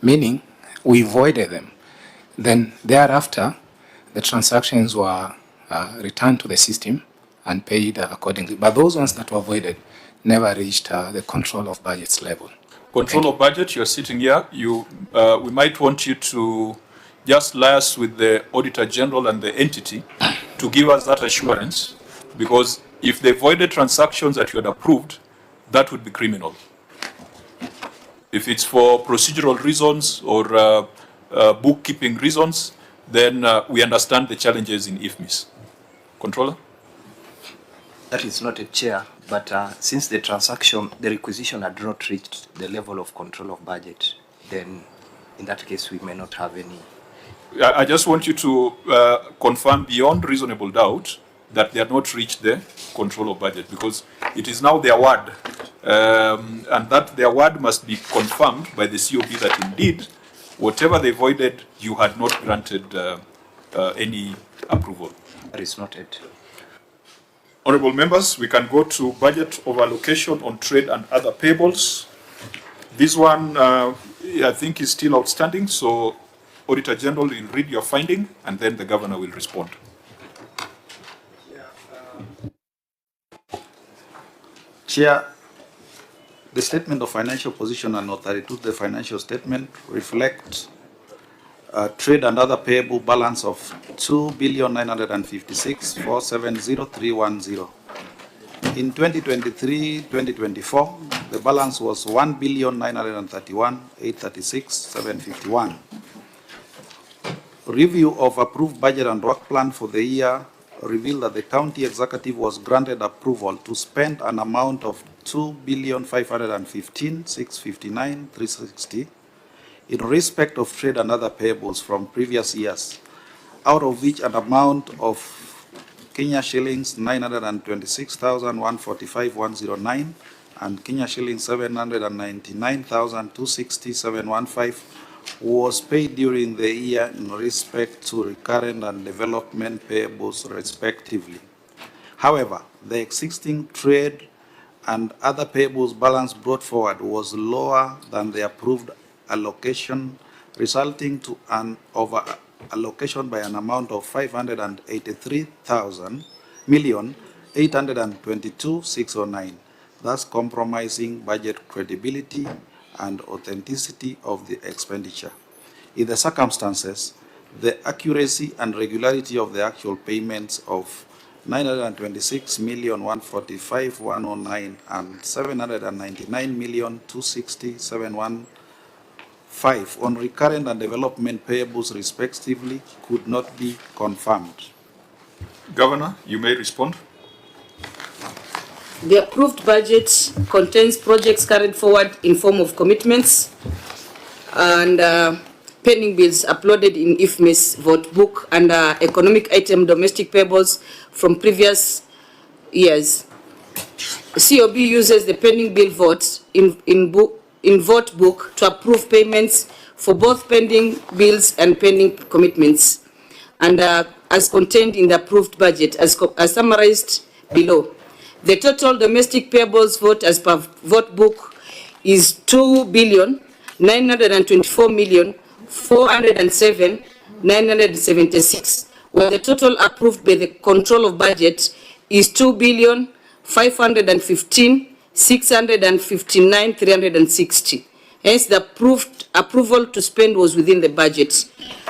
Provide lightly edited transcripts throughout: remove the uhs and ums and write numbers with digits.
meaning we voided them. Then thereafter, the transactions were returned to the system and paid accordingly. But those ones that were voided never reached the control of budgets level. Control of budget, you're sitting here. We might want you to just liaise with the Auditor General and the entity to give us that assurance, because if they voided transactions that you had approved, that would be criminal. If it's for procedural reasons or bookkeeping reasons, then we understand the challenges in IFMIS. Controller? That is not a chair, but since the transaction, the requisition had not reached the level of control of budget, then in that case we may not have any. I just want you to confirm beyond reasonable doubt that they have not reached the control of budget, because it is now their word, and that their word must be confirmed by the COB that indeed whatever they voided, you had not granted any approval. That is not it. Honorable members, we can go to budget of allocation on trade and other payables. This one, I think, is still outstanding, so Auditor General will read your finding and then the Governor will respond. Chair, the statement of financial position and note 32, the financial statement, reflect trade and other payable balance of 2,956,470,310. In 2023-2024, the balance was 1,931,836,751. Review of approved budget and work plan for the year revealed that the county executive was granted approval to spend an amount of 2,515,659,360 in respect of trade and other payables from previous years, out of which an amount of Kenya shillings 926,145,109 and Kenya shillings 799,260,715 was paid during the year in respect to recurrent and development payables respectively. However, the existing trade and other payables balance brought forward was lower than the approved allocation, resulting to an over allocation by an amount of 583,822,609, thus compromising budget credibility and authenticity of the expenditure. In the circumstances, the accuracy and regularity of the actual payments of 926,145,109 and 799,260,715 on recurrent and development payables respectively could not be confirmed. Governor, you may respond. The approved budget contains projects carried forward in form of commitments and pending bills uploaded in IFMIS vote book under economic item domestic payables from previous years. COB uses the pending bill votes in vote book to approve payments for both pending bills and pending commitments, and as contained in the approved budget as summarized below. The total domestic payables vote as per vote book is 2,924,407,976, while the total approved by the control of budget is 2,515,659,360. Hence, the approval to spend was within the budget.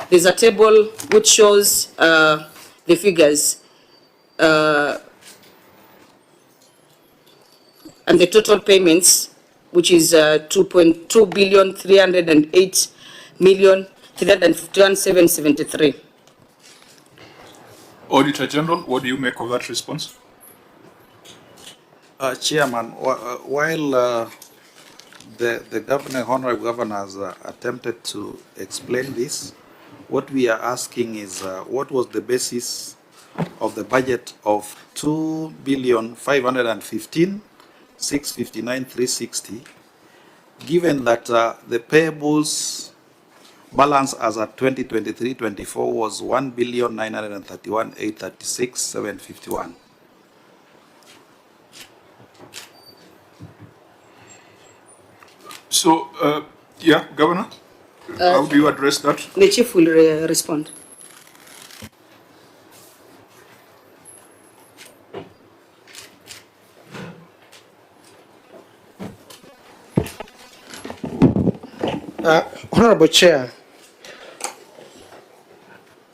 There's a table which shows the figures. And the total payments, which is 2,308,351,773. Auditor General, what do you make of that response? Chairman, while the governor, honorable governor, has attempted to explain this, what we are asking is what was the basis of the budget of 2,515,659,360, given that the payables balance as at 2023-24 was 1,931,836,751. So, yeah, Governor, How do you address that? The chief will respond. Honorable Chair,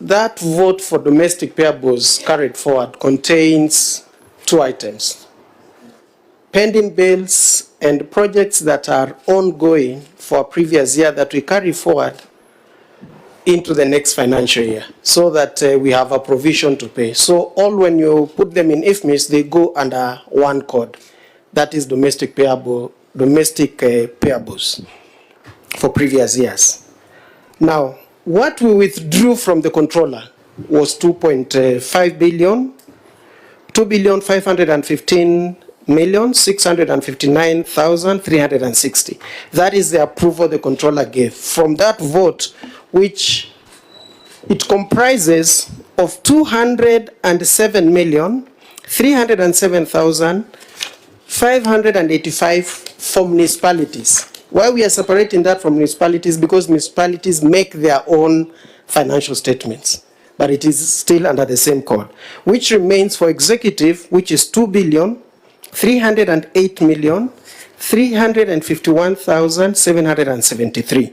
that vote for domestic payables carried forward contains two items: pending bills and projects that are ongoing for a previous year that we carry forward into the next financial year, so that we have a provision to pay. So all, when you put them in IFMIS, they go under one code. That is domestic payables for previous years. Now, what we withdrew from the controller was 2.5 billion, 2,515,659,360. That is the approval the controller gave. From that vote, which it comprises of 207,307,585 for municipalities. Why we are separating that from municipalities? Because municipalities make their own financial statements, but it is still under the same code. Which remains for executive, which is 2,308,351,773.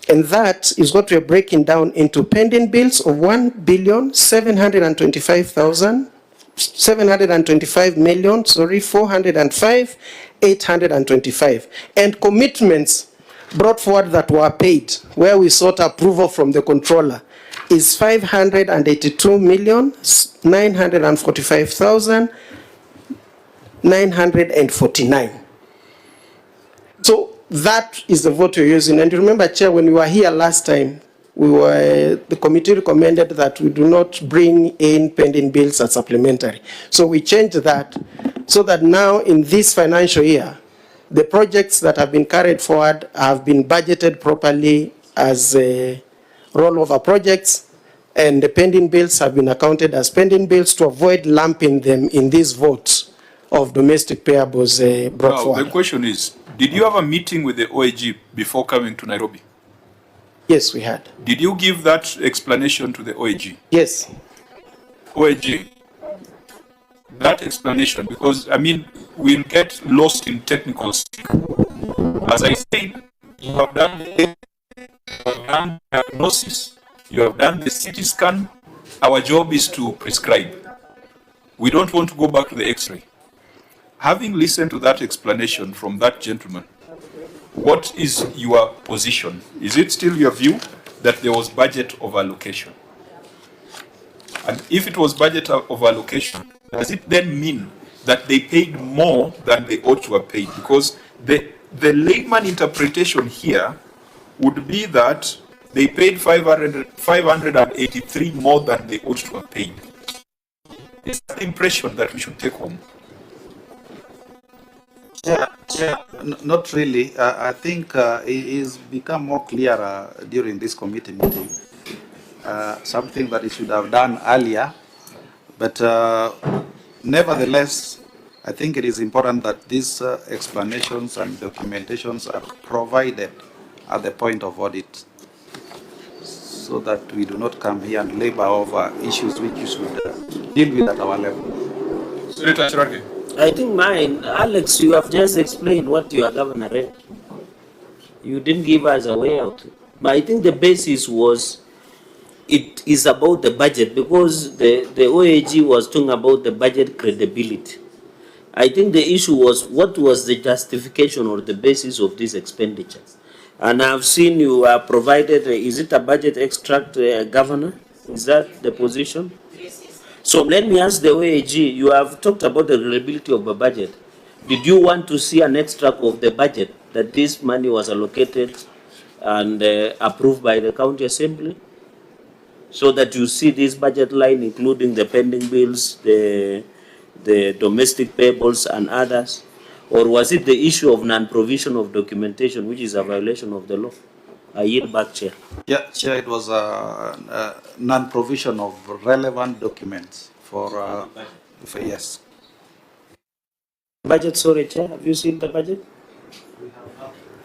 And that is what we are breaking down into pending bills of 405,825, and commitments brought forward that were paid, where we sought approval from the controller, is 582,945,949. So that is the vote you're using. And remember, Chair, when we were here last time, the committee recommended that we do not bring in pending bills as supplementary. So we changed that so that now in this financial year, the projects that have been carried forward have been budgeted properly as rollover projects, and the pending bills have been accounted as pending bills to avoid lumping them in these votes of domestic payables brought forward. The question is, did you have a meeting with the OAG before coming to Nairobi? Yes, we had. Did you give that explanation to the OAG? Yes. OAG, that explanation, because, I mean, we'll get lost in technical speak. As I said, you have done the diagnosis, you have done the CT scan. Our job is to prescribe. We don't want to go back to the X-ray. Having listened to that explanation from that gentleman, what is your position? Is it still your view that there was budget overallocation? And if it was budget overallocation, does it then mean that they paid more than they ought to have paid? Because the layman interpretation here would be that they paid 583 more than they ought to have paid. It's the impression that we should take home. Yeah, not really. I think it is become more clearer during this committee meeting. Something that it should have done earlier, but nevertheless, I think it is important that these explanations and documentations are provided at the point of audit, so that we do not come here and labor over issues which you should deal with at our level. Senator Chiraki. I think mine, Alex, you have just explained what your governor read. You didn't give us a way out. But I think the basis was, it is about the budget, because the OAG was talking about the budget credibility. I think the issue was, what was the justification or the basis of these expenditures? And I've seen you have provided, is it a budget extract, Governor? Is that the position? So let me ask the OAG, you have talked about the reliability of the budget. Did you want to see an extract of the budget that this money was allocated and approved by the county assembly? So that you see this budget line, including the pending bills, the domestic payables and others? Or was it the issue of non-provision of documentation, which is a violation of the law? I yield back, Chair. Yeah, Chair, it was a non-provision of relevant documents for yes. Budget, sorry, Chair. Have you seen the budget?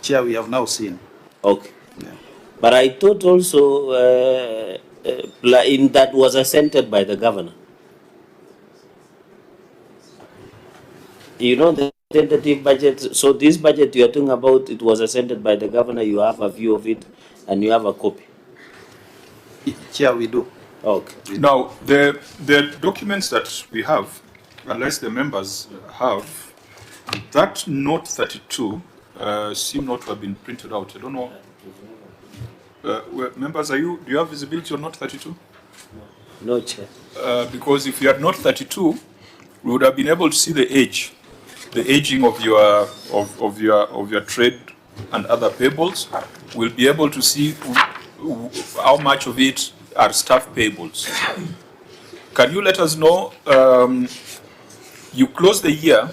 Chair, we have now seen. Okay. Yeah. But I thought also in that was assented by the governor. You know, the tentative budget, so this budget you are talking about, it was assented by the governor, you have a view of it, and you have a copy. Chair, we do. Okay. Now, the documents that we have, unless the members have, that note 32 seem not to have been printed out. I don't know. Members, do you have visibility on note 32? No, Chair. Because if you had note 32, we would have been able to see the aging of your trade and other payables. We'll be able to see how much of it are staff payables. Can you let us know, you close the year,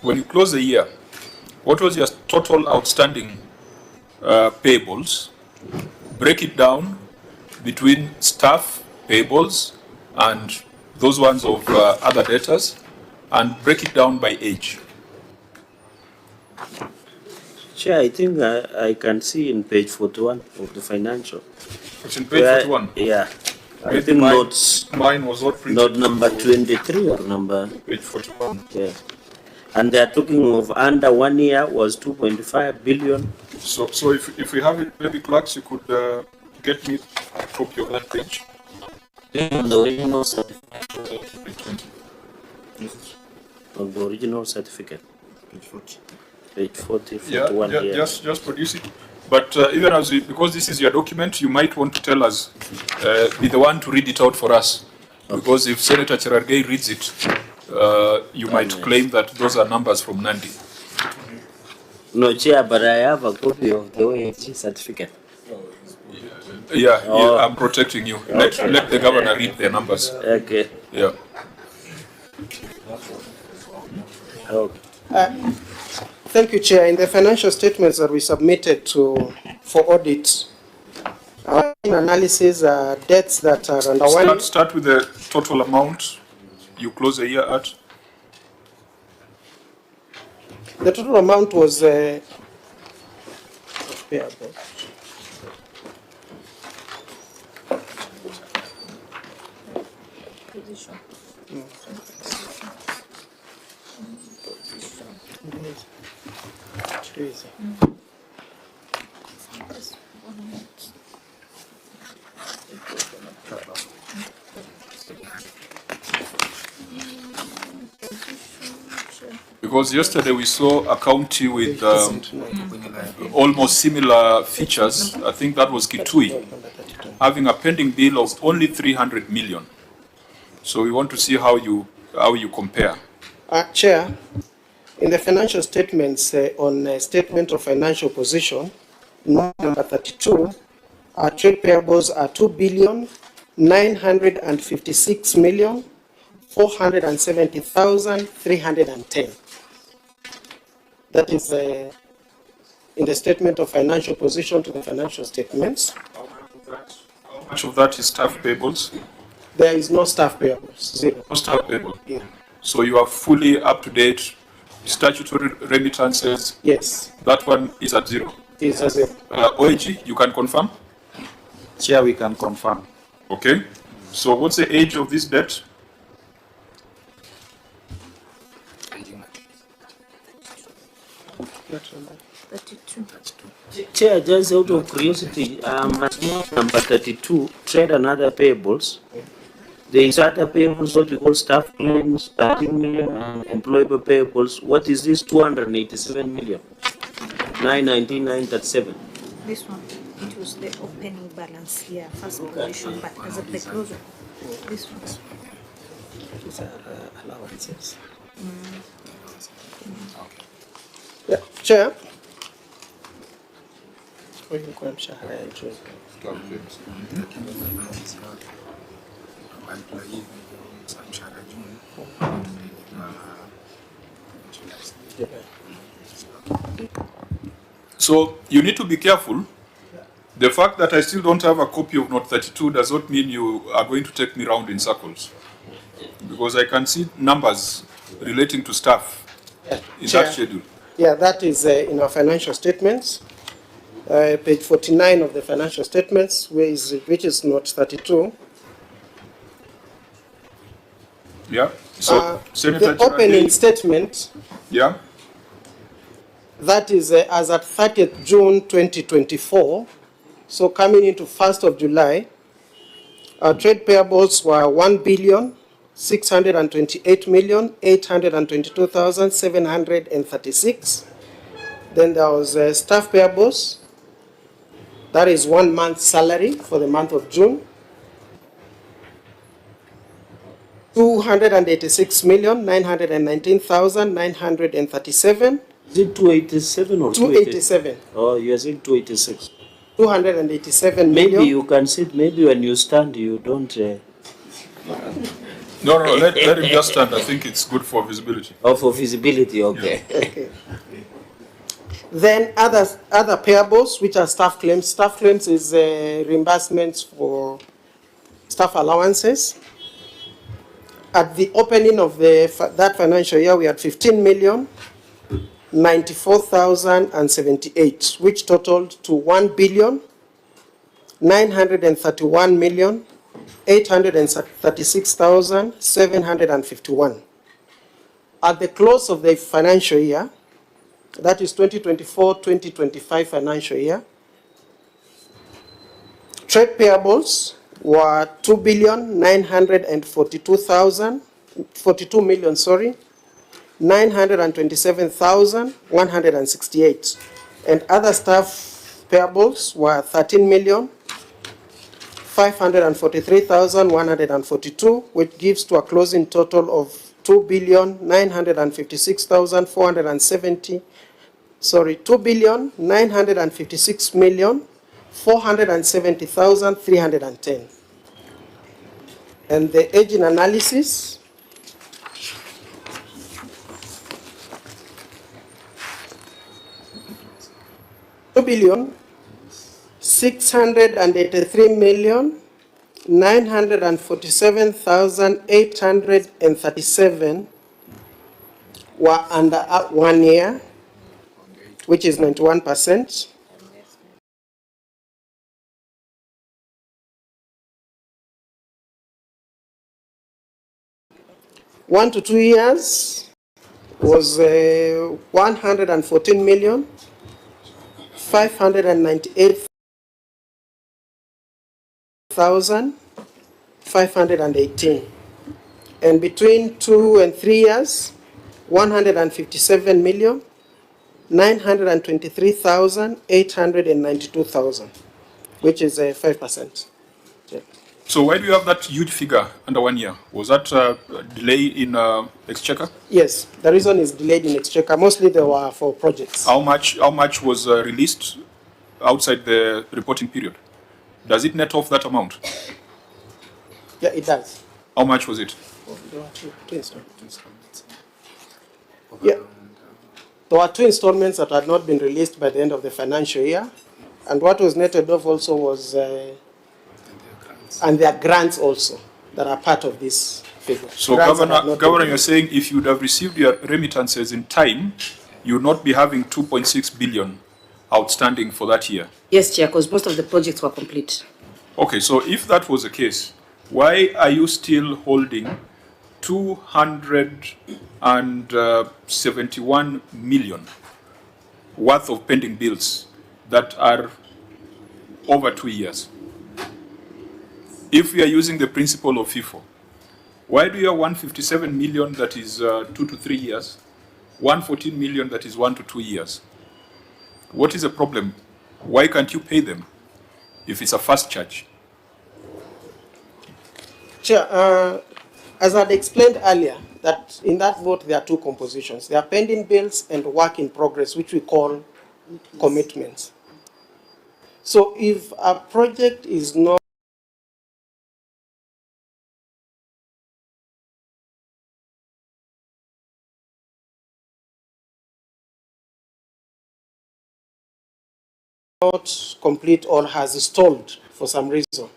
when you close the year, what was your total outstanding payables? Break it down between staff payables and those ones of other debtors, and break it down by age. Chair, I think I can see in page 41 of the financial. It's in page 41? Yeah. I Maybe think notes, mine was not printed. note number 23 or number, Page 41. yeah. And they're talking of under 1 year was 2.5 billion. So if we have it, maybe clerks, you could get me a copy of that page. On the original certificate. On the original certificate. Page 40, 41 here. Just produce it. But even as because this is your document, you might want to tell us, be the one to read it out for us. Okay. Because if Senator Cherargei reads it, you might claim that those are numbers from Nandi. No, Chair, but I have a copy of the OAG certificate. Yeah, I'm protecting you. Let the governor read their numbers. Okay. Yeah. Okay. Thank you, Chair. In the financial statements that we submitted for audit, our analysis are debts that are under one. Start with the total amount you close the year at. The total amount was payable. Because yesterday we saw a county with almost similar features. I think that was Kitui, having a pending bill of only 300 million. So we want to see how you compare. Chair, in the financial statements on statement of financial position, number 32, our trade payables are 2,956,470,310. That is in the statement of financial position to the financial statements. How much of that is staff payables? There is no staff payables, zero. No staff payable. Yeah. So you are fully up to date. Statutory remittances. Yes. That one is at zero. It is at zero. OAG, you can confirm? Chair, we can confirm. Okay. So what's the age of this debt? Chair, just out of curiosity, number 32, trade and other payables. There is other payables, what we call staff claims, 13 million, and employable payables. What is this 287 million? 919,937. This one, it was the opening balance here, first position, but as of the close, this one. These are allowances. Yeah, Chair. So you need to be careful. The fact that I still don't have a copy of Note 32 does not mean you are going to take me round in circles. Because I can see numbers relating to staff in Chair, that schedule. Yeah, that is in our financial statements. page 49 of the financial statements, which is note 32. Yeah. So, Senator the opening Chirandi, statement, yeah. that is as at 30th June 2024, so coming into 1st of July, our trade payables were 1,628,822,736. Then there was staff payables, that is 1 month's salary for the month of June, 286,919,937. Is it 287 or 287. Oh, you are saying 286. 287 Maybe million. you can sit, maybe when you stand, you don't... No, let him just stand. I think it's good for visibility. Oh, for visibility, okay. Okay. Then other payables, which are staff claims. Staff claims is reimbursements for staff allowances. At the opening of that financial year, we had 15,094,078, which totaled to 1,931,836,751. At the close of the financial year, that is 2024-2025 financial year, trade payables were 2,927,168, and other staff payables were 13,543,142, which gives to a closing total of 2,956,470. Sorry, 2,956,470,310. And the aging analysis, $2,683,947,837 were under 1 year, which is 91%. One to 2 years was 114,598,518, and between 2 and 3 years, 157,923,892,000, which is 5%. Yeah. So why do you have that huge figure under 1 year? Was that a delay in exchequer? Yes, the reason is delayed in exchequer. Mostly they were for projects. How much was released outside the reporting period? Does it net off that amount? Yeah, it does. How much was it? There were two installments. Yeah, there were 2 installments that had not been released by the end of the financial year, and what was netted off also was, and there are grants also that are part of this figure. So, Governor, you're saying if you would have received your remittances in time, you would not be having 2.6 billion outstanding for that year? Yes, Chair, because most of the projects were complete. Okay, so if that was the case, why are you still holding 271 million worth of pending bills that are over 2 years? If we are using the principle of FIFO, why do you have 157 million that is 2 to 3 years, 114 million that is 1 to 2 years? What is the problem? Why can't you pay them if it's a fast charge? Chair, as I'd explained earlier, that in that vote there are 2 compositions. There are pending bills and work in progress, which we call commitments. So if a project is not complete or has stalled for some reason,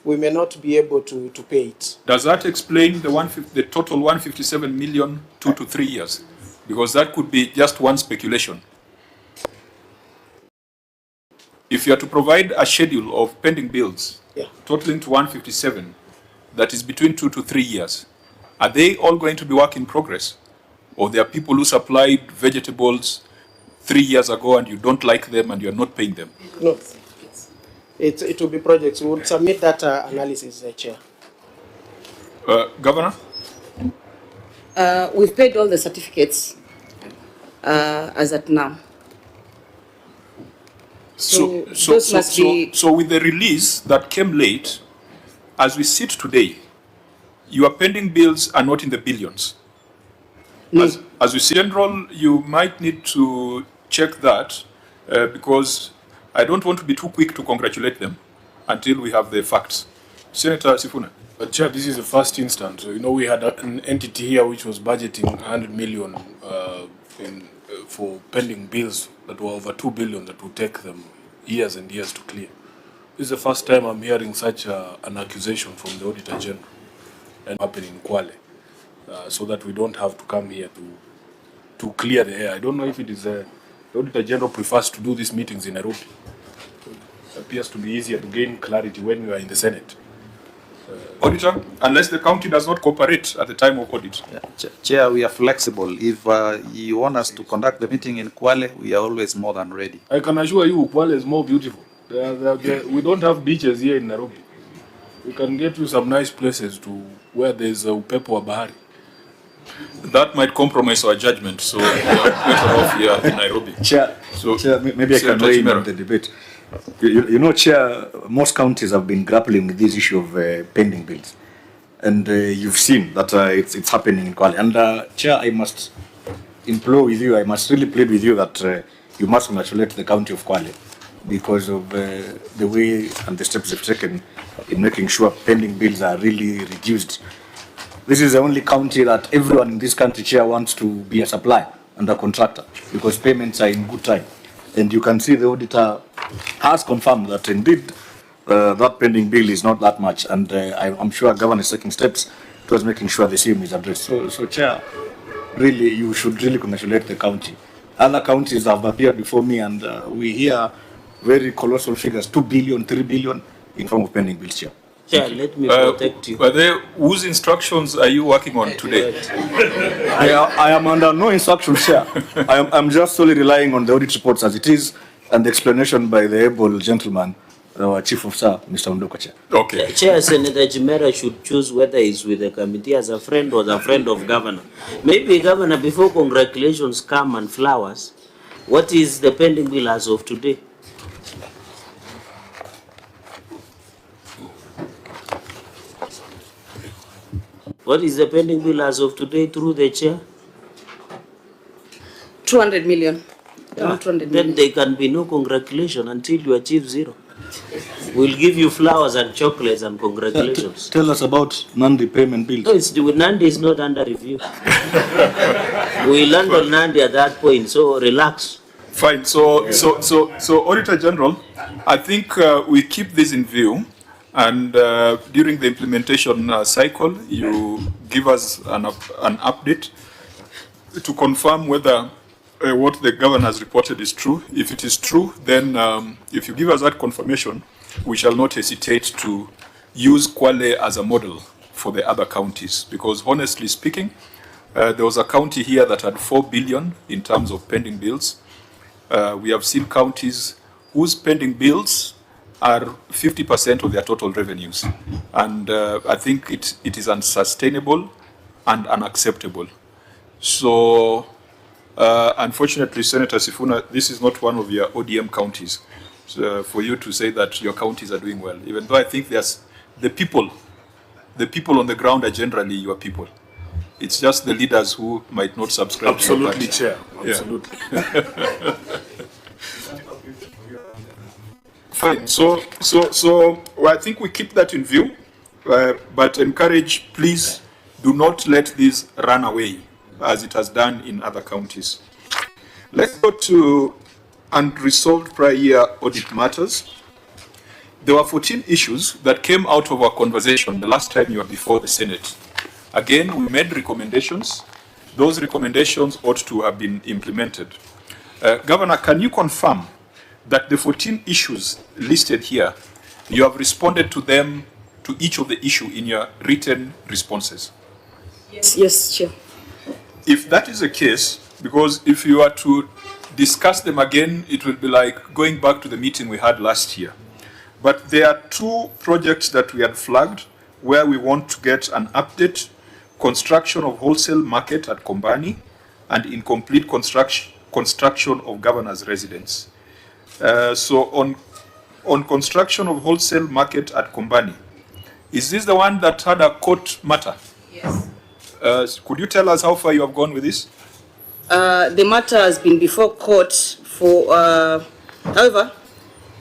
we may not be able to pay it. Does that explain the total 157 million 2 to 3 years? Because that could be just one speculation. if you are to provide a schedule of pending bills totaling to 157, that is between 2 to 3 years, are they all going to be work in progress? Or there are people who supplied vegetables 3 years ago and you don't like them and you're not paying them? No, it will be projects. We will submit that analysis, Chair. Governor? We've paid all the certificates as at now. So with the release that came late, as we sit today, your pending bills are not in the billions. No. As we see general, you might need to check that because I don't want to be too quick to congratulate them until we have the facts. Senator Sifuna. But Chair, this is the first instance. So, we had an entity here which was budgeting 100 million for pending bills that were over 2 billion that would take them years and years to clear. This is the first time I'm hearing such an accusation from the Auditor General and happening in Kwale, so that we don't have to come here to clear the air. I don't know if it is the Auditor General prefers to do these meetings in Nairobi. It appears to be easier to gain clarity when we are in the Senate. Auditor, unless the county does not cooperate at the time of audit. Yeah, Chair, we are flexible. If you want us to conduct the meeting in Kwale, we are always more than ready. I can assure you Kwale is more beautiful. We don't have beaches here in Nairobi. We can get you some nice places to where there's upepo wa bahari. That might compromise our judgment, so we are better off here in Nairobi. Chair, maybe I can weigh in on the debate. You know, Chair, most counties have been grappling with this issue of pending bills. And you've seen that it's happening in Kwale. And Chair, I must implore with you, I must really plead with you that you must congratulate the county of Kwale because of the way and the steps they've taken in making sure pending bills are really reduced. This is the only county that everyone in this country, Chair, wants to be a supplier and a contractor because payments are in good time. And you can see the auditor has confirmed that indeed that pending bill is not that much. And I'm sure government is taking steps towards making sure the same is addressed. So Chair, really, you should really congratulate the county. Other counties have appeared before me and we hear very colossal figures, 2 billion, 3 billion in form of pending bills, Chair. Chair, let me protect you. Whose instructions are you working on today? I am under no instructions, Chair. I'm just solely relying on the audit reports as it is and the explanation by the able gentleman, our Chief Officer, Mr. Ndoko, Chair. Okay. Chair, Senator Jimera should choose whether he's with the committee as a friend or a friend of Governor. Maybe, Governor, before congratulations come and flowers, what is the pending bill as of today? What is the pending bill as of today through the Chair? 200 million. Around 200 million. Then there can be no congratulations until you achieve zero. We'll give you flowers and chocolates and congratulations. Tell us about Nandi payment bills. No, Nandi is not under review. We'll land on Nandi at that point, so relax. Fine. So Auditor General, I think we keep this in view. And during the implementation cycle, you give us an update to confirm whether what the governor has reported is true. If it is true, then if you give us that confirmation, we shall not hesitate to use Kwale as a model for the other counties. Because honestly speaking, there was a county here that had 4 billion in terms of pending bills. We have seen counties whose pending bills are 50% of their total revenues. And I think it is unsustainable and unacceptable. So, unfortunately, Senator Sifuna, this is not one of your ODM counties. So, for you to say that your counties are doing well, even though I think there's the people on the ground are generally your people. It's just the leaders who might not subscribe. Absolutely, Chair. Absolutely. Yeah. Fine. So I think we keep that in view, but encourage, please, do not let this run away as it has done in other counties. Let's go to unresolved prior year audit matters. There were 14 issues that came out of our conversation the last time you were before the Senate. Again, we made recommendations. Those recommendations ought to have been implemented. Governor, can you confirm that the 14 issues listed here, you have responded to them, to each of the issue in your written responses? Yes, Chair. If that is the case, because if you are to discuss them again, it will be like going back to the meeting we had last year. But there are two projects that we had flagged where we want to get an update: construction of wholesale market at Kombani and incomplete construction of governor's residence. So on construction of wholesale market at Kombani, is this the one that had a court matter? Yes. Could you tell us how far you have gone with this? The matter has been before court for, however,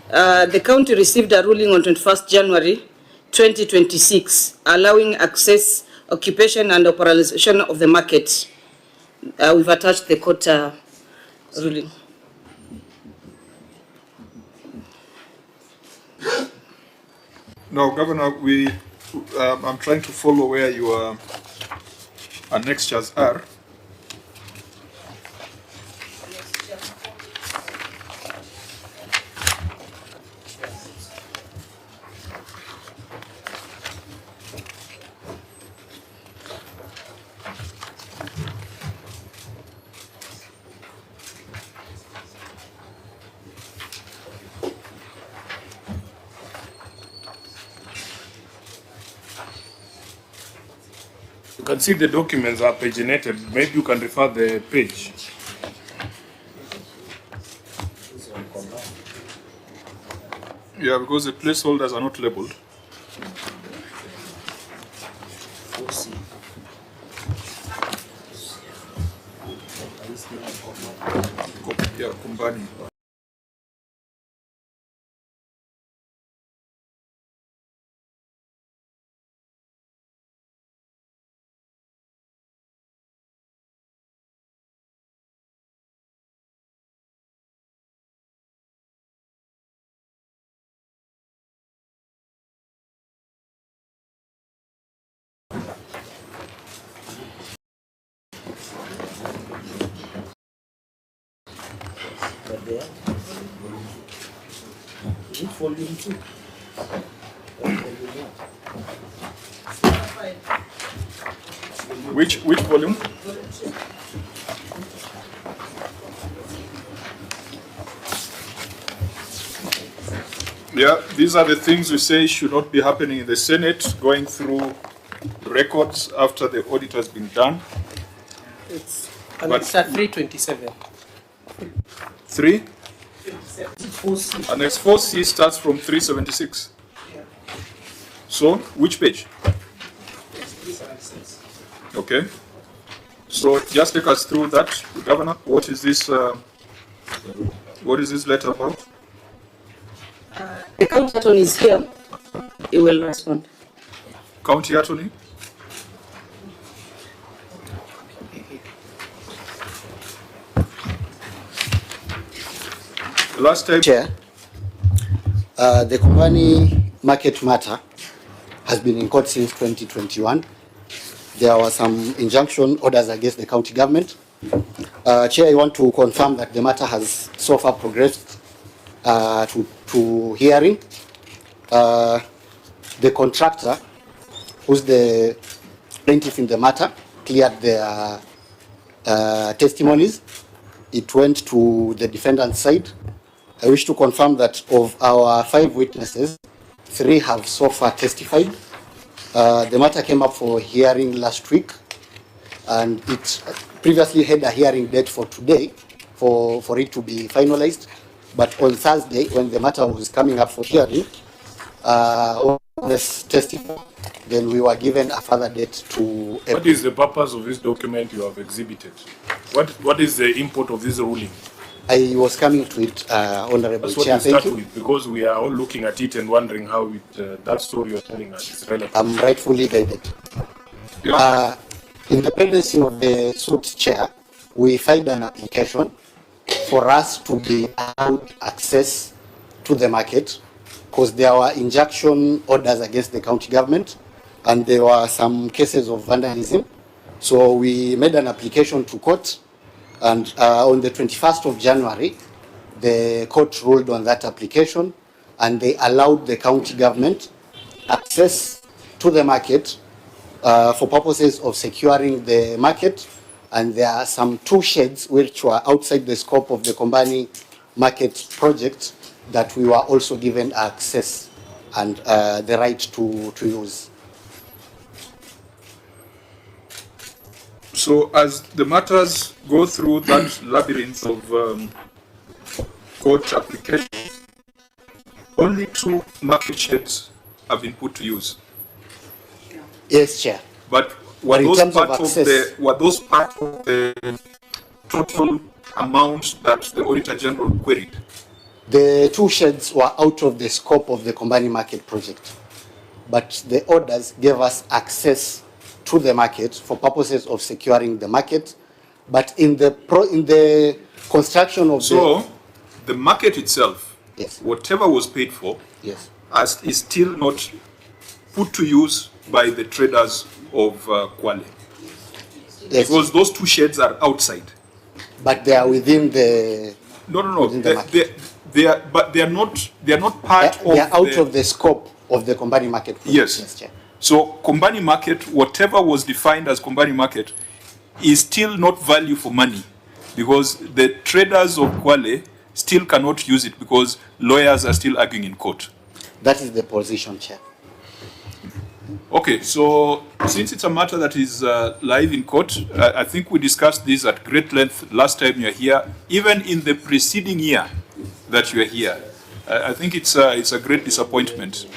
the county received a ruling on 21st January 2026 allowing access, occupation and operation of the market. We've attached the court ruling. No, Governor, I'm trying to follow where your annexures are. You can see the documents are paginated. Maybe you can refer the page. Yeah, because the placeholders are not labeled. Yeah, Kombani. Which volume? Yeah, these are the things we say should not be happening in the Senate, going through records after the audit has been done. It's Annex 327. 3? Annex 4C starts from 376. So, which page? Okay. So, just take us through that, Governor. What is this letter about? The county attorney is here. He will respond. County attorney? Last time. Chair, the Kombani market matter has been in court since 2021. There were some injunction orders against the county government. Chair, I want to confirm that the matter has so far progressed to hearing. The contractor, who's the plaintiff in the matter, cleared their testimonies. It went to the defendant's side. I wish to confirm that of our 5 witnesses, 3 have so far testified. The matter came up for hearing last week, and it previously had a hearing date for today for it to be finalized. But on Thursday, when the matter was coming up for hearing, this testified, then we were given a further date to... What is the purpose of this document you have exhibited? What is the import of this ruling? I was coming to it, Honorable Chair. Chair. Thank you. With, because we are all looking at it and wondering how that story you're telling us is relevant. I'm rightfully guided. In the pendency of the suit, Chair, we filed an application for us to be allowed access to the market because there were injunction orders against the county government and there were some cases of vandalism. So we made an application to court, and on the 21st of January, The court ruled on that application, and they allowed the county government access to the market for purposes of securing the market. And there are some 2 sheds which were outside the scope of the Kombani market project that we were also given access and the right to use. So as the matters go through that labyrinth of court applications, only 2 market sheds have been put to use. Yes, Chair. But were those part of the total amount that the Auditor General queried? The 2 sheds were out of the scope of the Kombani market project, but the orders gave us access to the market for purposes of securing the market. But in the construction of the market itself, yes, whatever was paid for, yes, is still not put to use by the traders of Kwale. Yes. Because those 2 sheds are outside. But they are within the they are not part of they are out of the scope of the Kombani market project. Yes. Yes, Chair. So Kombani market, whatever was defined as Kombani market, is still not value for money, because the traders of Kwale still cannot use it because lawyers are still arguing in court. That is the position, Chair. Okay, so since it's a matter that is live in court, I think we discussed this at great length last time you were here, even in the preceding year that you were here. I think it's a great disappointment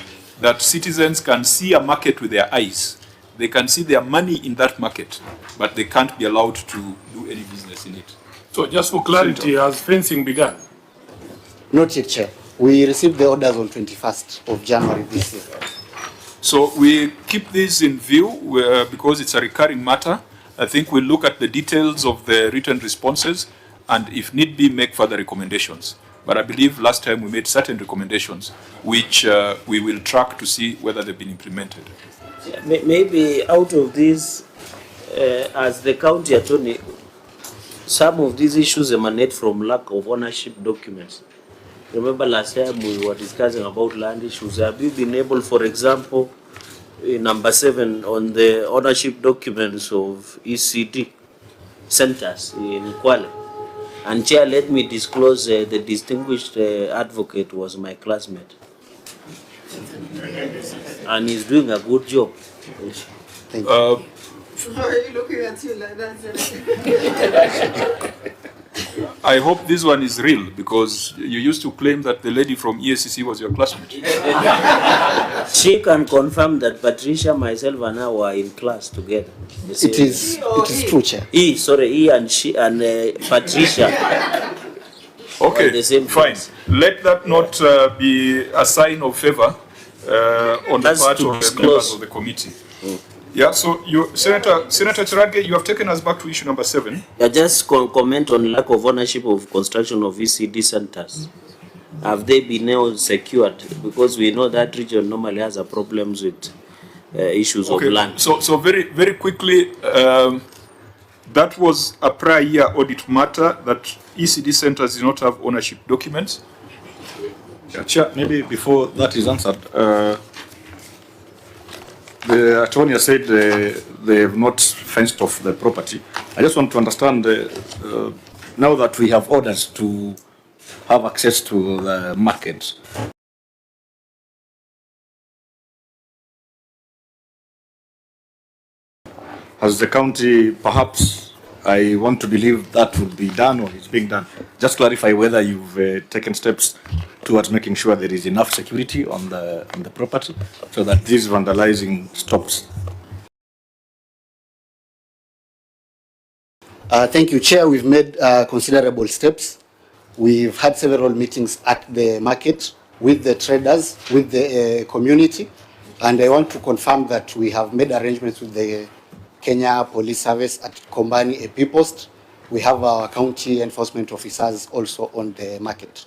that citizens can see a market with their eyes. They can see their money in that market, but they can't be allowed to do any business in it. So just for clarity, has fencing begun? Not yet, Chair. We received the orders on 21st of January this year. So we keep this in view because it's a recurring matter. I think we'll look at the details of the written responses and if need be, make further recommendations. But I believe last time we made certain recommendations which we will track to see whether they've been implemented. Maybe out of this, as the county attorney, some of these issues emanate from lack of ownership documents. Remember last time we were discussing about land issues. Have you been able, for example, in number 7 on the ownership documents of ECD centers in Kwale? And Chair, let me disclose the distinguished advocate was my classmate. And he's doing a good job. Thank you. Why are you looking at you like that? I hope this one is real, because you used to claim that the lady from EACC was your classmate. She can confirm that Patricia, myself, and I were in class together. It is true, Chair. He and she and Patricia. Okay, the same fine. class. Let that not be a sign of favor on the part of the members of the committee. Yeah, so Senator Cherage, you have taken us back to issue number 7. I just comment on lack of ownership of construction of ECD centers. Have they been now secured? Because we know that region normally has a problems with issues of land. So very, very quickly, that was a prior year audit matter that ECD centers do not have ownership documents. Yeah, Chair, maybe before that is answered, the attorney said they have not fenced off the property. I just want to understand, now that we have orders to have access to the market, has the county, perhaps, I want to believe that would be done or is being done. Just clarify whether you've taken steps towards making sure there is enough security on the property so that this vandalizing stops. Thank you, Chair. We've made considerable steps. We've had several meetings at the market with the traders, with the community, and I want to confirm that we have made arrangements with the Kenya Police Service at Kombani AP Post. We have our county enforcement officers also on the market.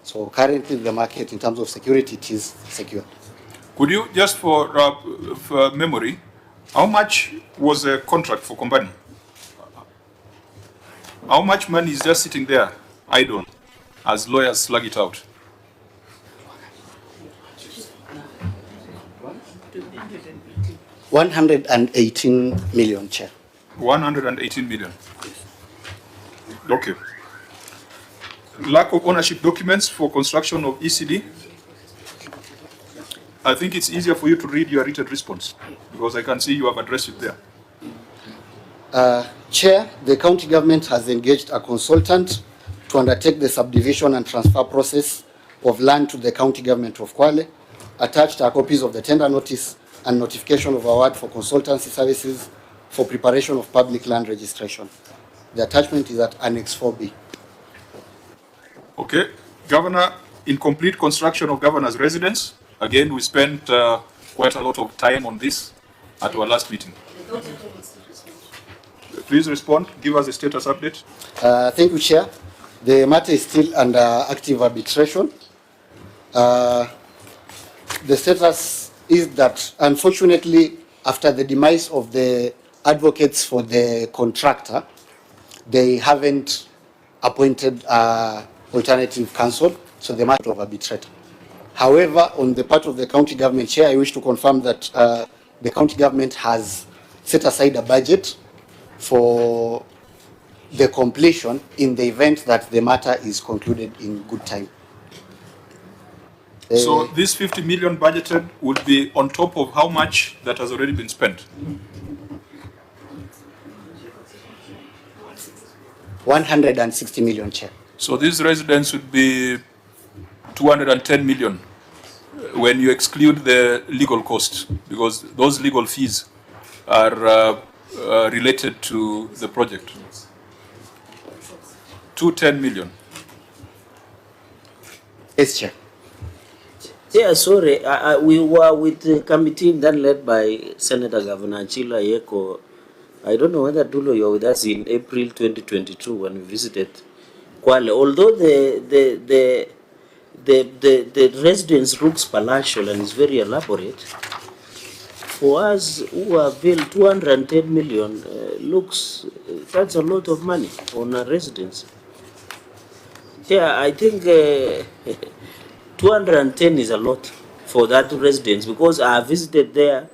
So currently the market, in terms of security, it is secure. Could you, just for memory, how much was the contract for Kombani? How much money is just sitting there, idle? as lawyers slug it out? $118 million, Chair. 118 million. Okay. Lack of ownership documents for construction of ECD. I think it's easier for you to read your written response because I can see you have addressed it there. Chair, the county government has engaged a consultant to undertake the subdivision and transfer process of land to the county government of Kwale. Attached are copies of the tender notice and notification of award for consultancy services for preparation of public land registration. The attachment is at Annex 4B. Okay. Governor, incomplete construction of governor's residence. Again, we spent quite a lot of time on this at our last meeting. Please respond. Give us a status update. Thank you, Chair. The matter is still under active arbitration. The status is that, unfortunately, after the demise of the advocates for the contractor, they haven't appointed alternative counsel, so the matter of arbitrator. However, on the part of the county government, Chair, I wish to confirm that the county government has set aside a budget for the completion in the event that the matter is concluded in good time. So this 50 million budgeted would be on top of how much that has already been spent? 160 million, Chair. So these residents would be 210 million when you exclude the legal costs, because those legal fees are related to the project. 210 million. Yes, Chair. Yeah, sorry, we were with the committee then led by Senator Governor Chila Yeko. I don't know whether Dulo you were with us in April 2022 when we visited Kwale. Although the residence looks palatial and is very elaborate, for us who are billed 210 million, looks, that's a lot of money on a residence. Yeah, I think 210 is a lot for that residence because I visited there.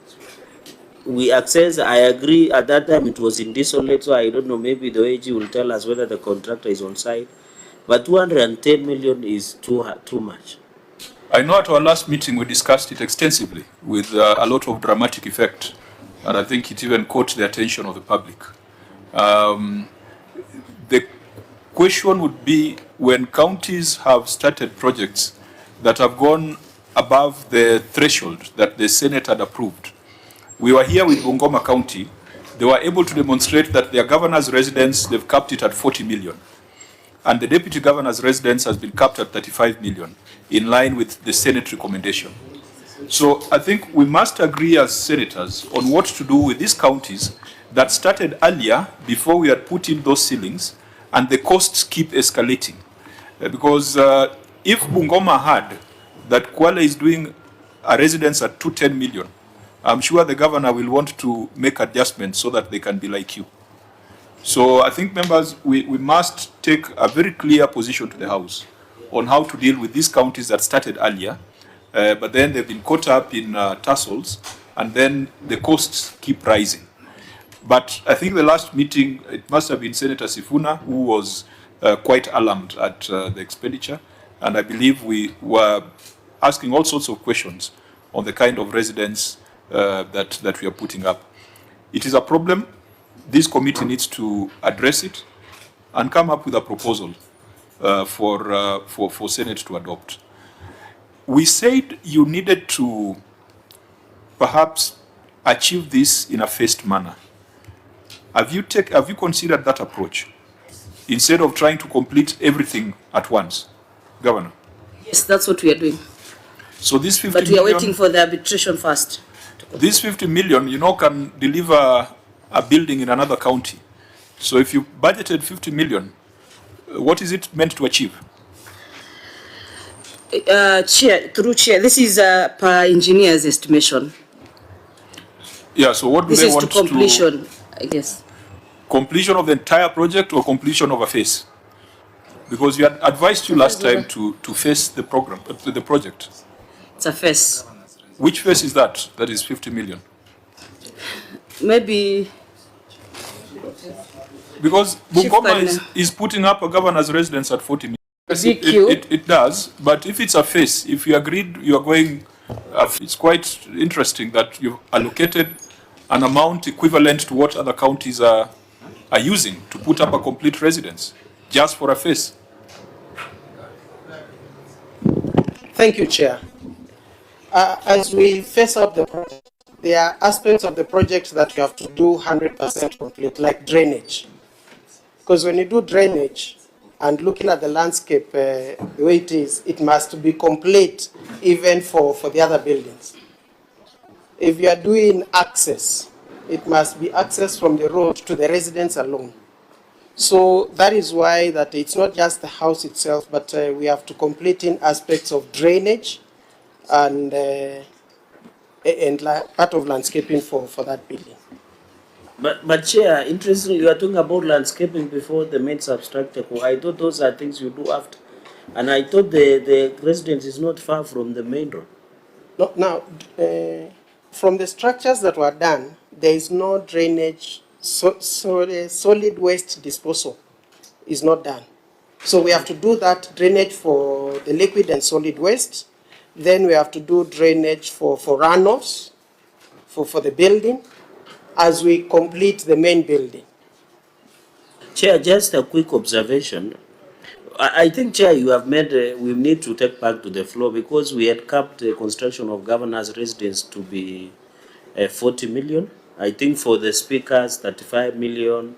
We access, I agree, at that time it was in desolate, so I don't know, maybe the AG will tell us whether the contractor is on site. But 210 million is too much. I know at our last meeting we discussed it extensively with a lot of dramatic effect, and I think it even caught the attention of the public. The question would be, when counties have started projects that have gone above the threshold that the Senate had approved. We were here with Bungoma County. They were able to demonstrate that their governor's residence, they've capped it at 40 million. And the deputy governor's residence has been capped at 35 million, in line with the Senate recommendation. So I think we must agree as senators on what to do with these counties that started earlier before we had put in those ceilings, and the costs keep escalating. Because if Bungoma had that Kwale is doing a residence at 210 million, I'm sure the governor will want to make adjustments so that they can be like you. So I think, members, we must take a very clear position to the House on how to deal with these counties that started earlier, but then they've been caught up in tussles, and then the costs keep rising. But I think the last meeting, it must have been Senator Sifuna, who was quite alarmed at the expenditure, and I believe we were asking all sorts of questions on the kind of residence that we are putting up. It is a problem. This committee needs to address it and come up with a proposal for Senate to adopt. We said you needed to perhaps achieve this in a phased manner. Have you considered that approach instead of trying to complete everything at once, Governor? Yes, that's what we are doing. So this 50 but we are million, waiting for the arbitration first. This 50 million, can deliver a building in another county. So if you budgeted 50 million, what is it meant to achieve? Through Chair, this is per engineer's estimation. Yeah, so what do they want to... This is to completion, I guess. Completion of the entire project or completion of a phase? Because we had advised you last time to face the program, the project. It's a face. Which phase is that? That is 50 million. Maybe because Bungoma is putting up a governor's residence at 40 million. It does, but if it's a phase, if you agreed you are going, it's quite interesting that you've allocated an amount equivalent to what other counties are using to put up a complete residence just for a phase. Thank you, Chair. As we face up the project, there are aspects of the project that you have to do 100% complete, like drainage. Because when you do drainage and looking at the landscape the way it is, it must be complete even for the other buildings. If you are doing access, it must be access from the road to the residence alone. So that is why that it's not just the house itself, but we have to complete in aspects of drainage and part of landscaping for that building. But Chair, interestingly, you are talking about landscaping before the main substructure. I thought those are things you do after. And I thought the residence is not far from the main road. No, now, from the structures that were done, there is no drainage, solid waste disposal is not done. So we have to do that drainage for the liquid and solid waste. Then we have to do drainage for runoffs for the building as we complete the main building. Chair, just a quick observation. I think, Chair, you have made, we need to take back to the floor because we had capped the construction of governor's residence to be 40 million. I think for the speakers, 35 million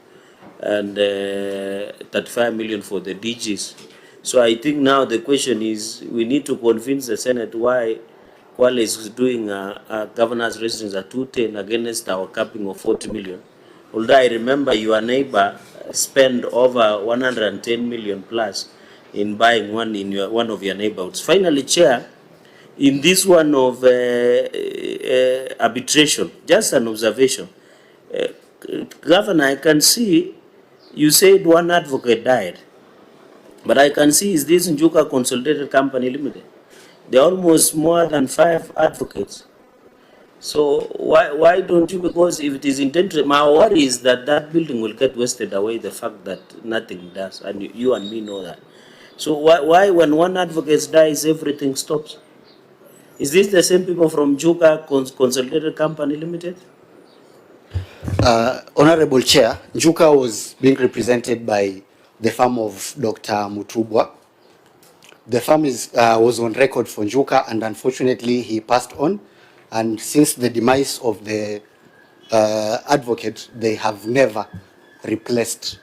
and 35 million for the DGs. So I think now the question is, we need to convince the Senate why Kwale is doing a governor's residence at 210 against our capping of 40 million. Although I remember your neighbor spent over 110 million plus in buying one in one of your neighborhoods. Finally, Chair, in this one of arbitration, just an observation. Governor, I can see you said one advocate died, but I can see is this Njuka Consolidated Company Limited. There are almost more than 5 advocates. So why don't you, because if it is intended, my worry is that that building will get wasted away, the fact that nothing does, and you and me know that. So why when one advocate dies, everything stops? Is this the same people from Njuka Consolidated Company Limited? Honorable Chair, Njuka was being represented by the firm of Dr. Mutubwa. The firm was on record for Njuka, and unfortunately he passed on. And since the demise of the advocate, they have never replaced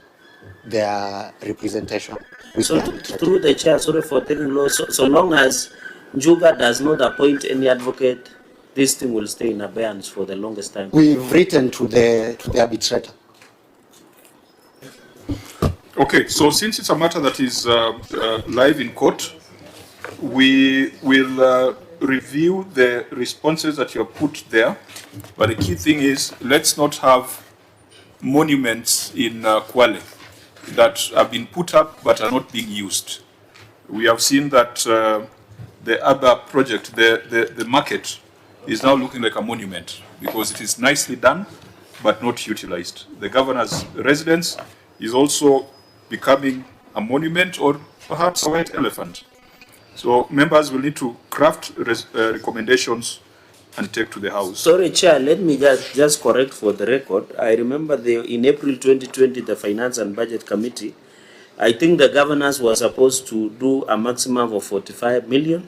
their representation. So through the Chair, sorry for telling law, so long as Njuka does not appoint any advocate, this thing will stay in abeyance for the longest time. We've written to the arbitrator. Okay, so since it's a matter that is live in court, we will review the responses that you have put there. But the key thing is, let's not have monuments in Kwale that have been put up but are not being used. We have seen that the other project, the market, is now looking like a monument because it is nicely done but not utilized. The governor's residence is also becoming a monument or perhaps a white elephant. So members will need to craft recommendations and take to the House. Sorry, Chair, let me just correct for the record. I remember in April 2020, the Finance and Budget Committee, I think the governors were supposed to do a maximum of 45 million.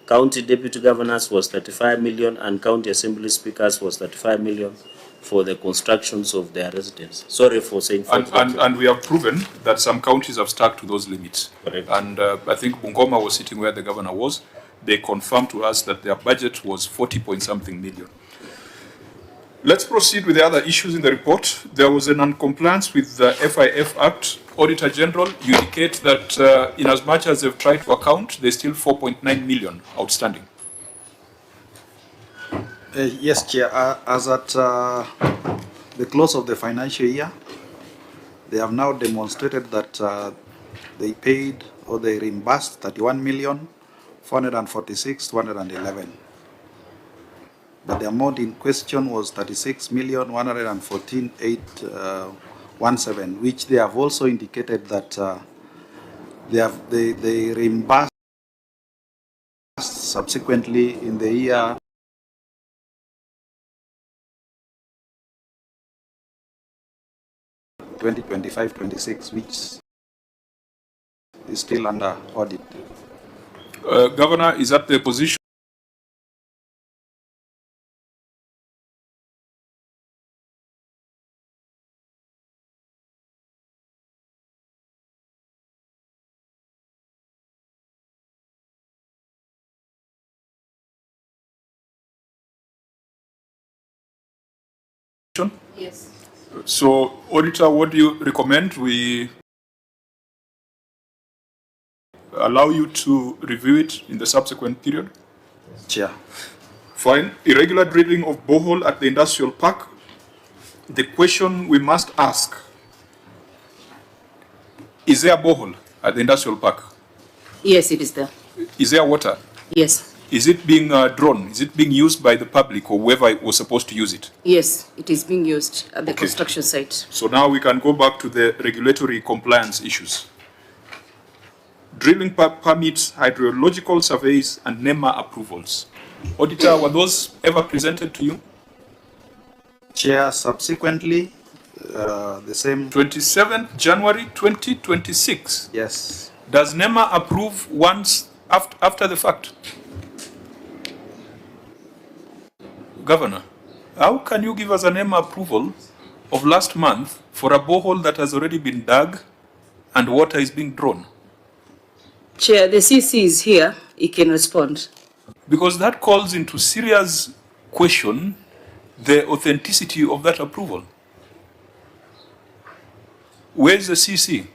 County deputy governors was 35 million and county assembly speakers was 35 million for the constructions of their residence. Sorry for saying 45. And we have proven that some counties have stuck to those limits. Correct. And I think Bungoma was sitting where the governor was. They confirmed to us that their budget was 40-point-something million. Let's proceed with the other issues in the report. There was a non-compliance with the FIF Act. Auditor General, you indicate that in as much as they've tried to account, there's still 4.9 million outstanding. Yes, Chair. As at the close of the financial year, they have now demonstrated that they paid or they reimbursed 31,446,211. But the amount in question was 36,114,817, which they have also indicated that they reimbursed subsequently in the year 2025-26, which is still under audit. Governor, is that the position? Yes. So, Auditor, what do you recommend? We allow you to review it in the subsequent period? Chair. Fine. Irregular drilling of borehole at the industrial park. The question we must ask, is there a borehole at the industrial park? Yes, it is there. Is there water? Yes. Is it being drawn? Is it being used by the public or whoever was supposed to use it? Yes, it is being used at the construction site. So now we can go back to the regulatory compliance issues. Drilling permits, hydrological surveys, and NEMA approvals. Auditor, were those ever presented to you? Chair, subsequently, the same... 27th January 2026. Yes. Does NEMA approve once after the fact? Governor, how can you give us an NEMA approval of last month for a borehole that has already been dug and water is being drawn? Chair, the CC is here. He can respond. Because that calls into serious question the authenticity of that approval. Where is the CC?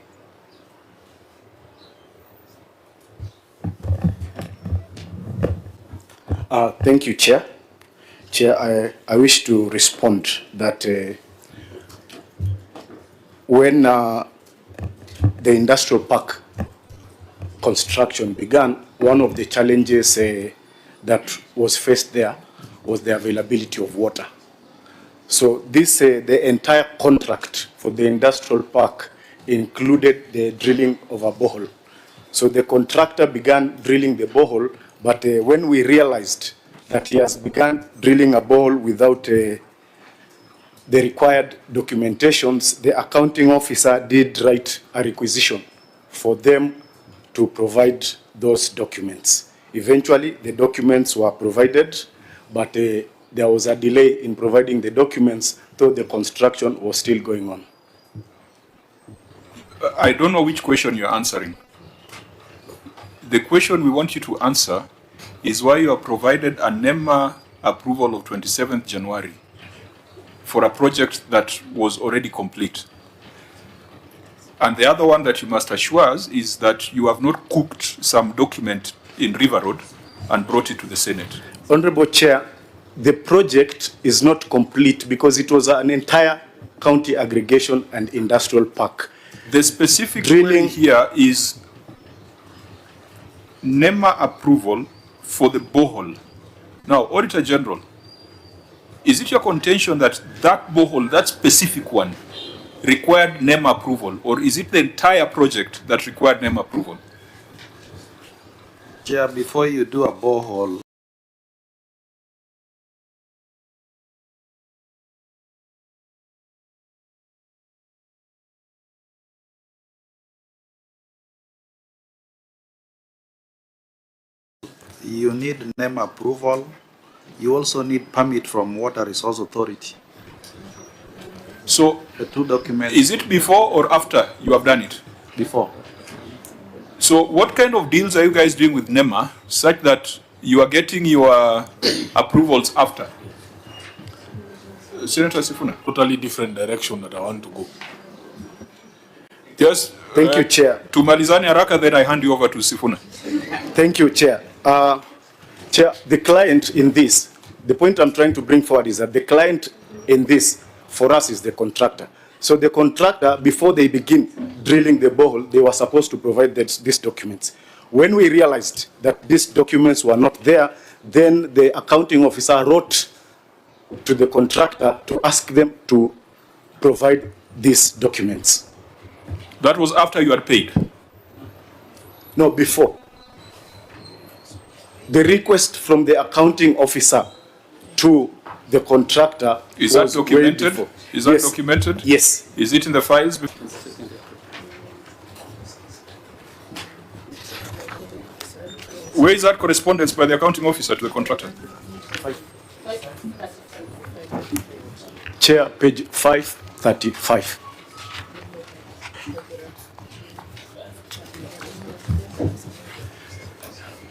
Thank you, Chair. Chair, I wish to respond that when the industrial park construction began, one of the challenges that was faced there was the availability of water. So this, the entire contract for the industrial park included the drilling of a borehole. So the contractor began drilling the borehole, but when we realized that he has begun drilling a borehole without the required documentations, the accounting officer did write a requisition for them to provide those documents. Eventually, the documents were provided, but there was a delay in providing the documents, though the construction was still going on. I don't know which question you're answering. The question we want you to answer is why you have provided a NEMA approval of 27th January for a project that was already complete. And the other one that you must assure us is that you have not cooked some document in River Road and brought it to the Senate. Honorable Chair, the project is not complete because it was an entire county aggregation and industrial park. The specific drilling here is NEMA approval for the borehole. Now, Auditor General, is it your contention that that borehole, that specific one, required NEMA approval, or is it the entire project that required NEMA approval? Chair, before you do a borehole, you need NEMA approval. You also need permit from Water Resource Authority. So, the two documents. Is it before or after you have done it? Before. So, what kind of deals are you guys doing with NEMA such that you are getting your approvals after? Senator Sifuna. Totally different direction that I want to go. Yes. Thank you, Chair. To Malizani Araka, then I hand you over to Sifuna. Thank you, Chair. Chair, the client in this, the point I'm trying to bring forward is that the client in this, for us, is the contractor. So the contractor, before they begin drilling the borehole, they were supposed to provide these documents. When we realized that these documents were not there, then the accounting officer wrote to the contractor to ask them to provide these documents. That was after you had paid? No, before. The request from the accounting officer to the contractor is that documented? Is that documented? Yes. Is it in the files? Where is that correspondence by the accounting officer to the contractor? Chair, page 535.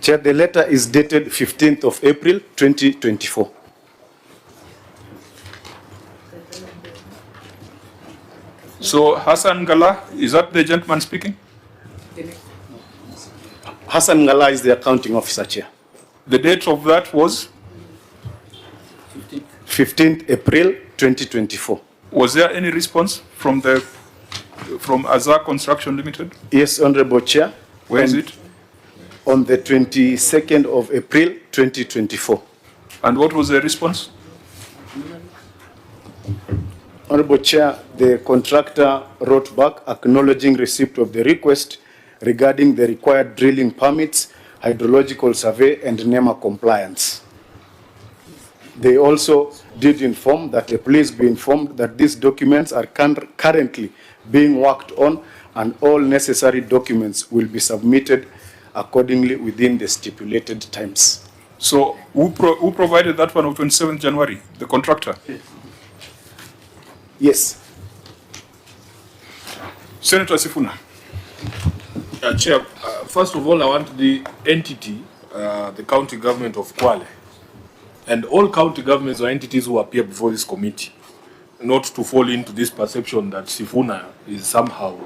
Chair, the letter is dated 15th of April, 2024. So Hassan Gala, is that the gentleman speaking? Hassan Gala is the accounting officer, Chair. The date of that was? 15th April, 2024. Was there any response from Azar Construction Limited? Yes, Honorable Chair. Where is it? On the 22nd of April, 2024. And what was the response? Honorable Chair, the contractor wrote back acknowledging receipt of the request regarding the required drilling permits, hydrological survey, and NEMA compliance. They also did inform that the police be informed that these documents are currently being worked on and all necessary documents will be submitted accordingly within the stipulated times. So who provided that one of 27th January? The contractor? Yes. Senator Sifuna. Chair, first of all, I want the entity, the county government of Kwale, and all county governments or entities who appear before this committee, not to fall into this perception that Sifuna is somehow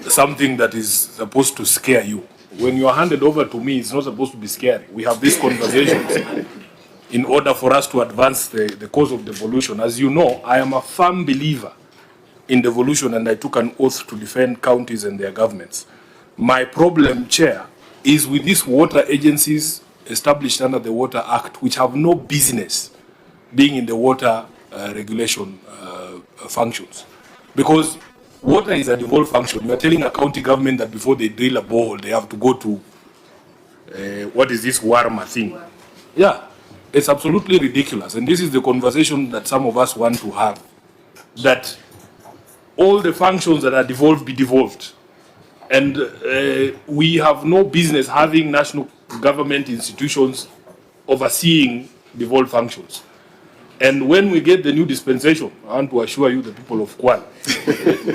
something that is supposed to scare you. When you are handed over to me, it's not supposed to be scary. We have these conversations in order for us to advance the cause of devolution. As you know, I am a firm believer in devolution, and I took an oath to defend counties and their governments. My problem, Chair, is with these water agencies established under the Water Act, which have no business being in the water regulation functions. Because water is a devolved function. You are telling a county government that before they drill a borehole, they have to go to, what is this Warma thing? Yeah, it's absolutely ridiculous. And this is the conversation that some of us want to have, that all the functions that are devolved be devolved. And we have no business having national government institutions overseeing devolved functions. And when we get the new dispensation, I want to assure you, the people of Kwale,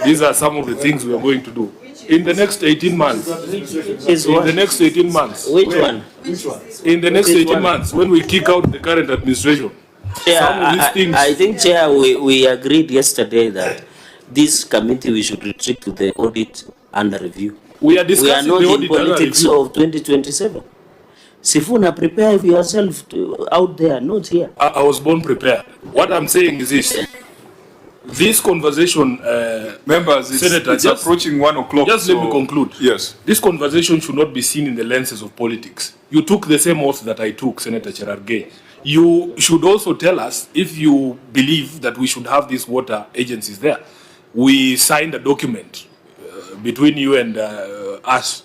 these are some of the things we are going to do. In the next 18 months. In the next 18 months. Which one? In the next 18 months, when we kick out the current administration. Chair, some of these things. I think, Chair, we agreed yesterday that this committee, we should retreat to the audit under review. We are discussing the audit politics of 2027. Sifuna, prepare yourself out there, not here. I was born prepared. What I'm saying is this. This conversation, members, Senator, it's approaching 1 o'clock. Just let me conclude. Yes. This conversation should not be seen in the lenses of politics. You took the same oath that I took, Senator Cherargei. You should also tell us if you believe that we should have these water agencies there. We signed a document between you and us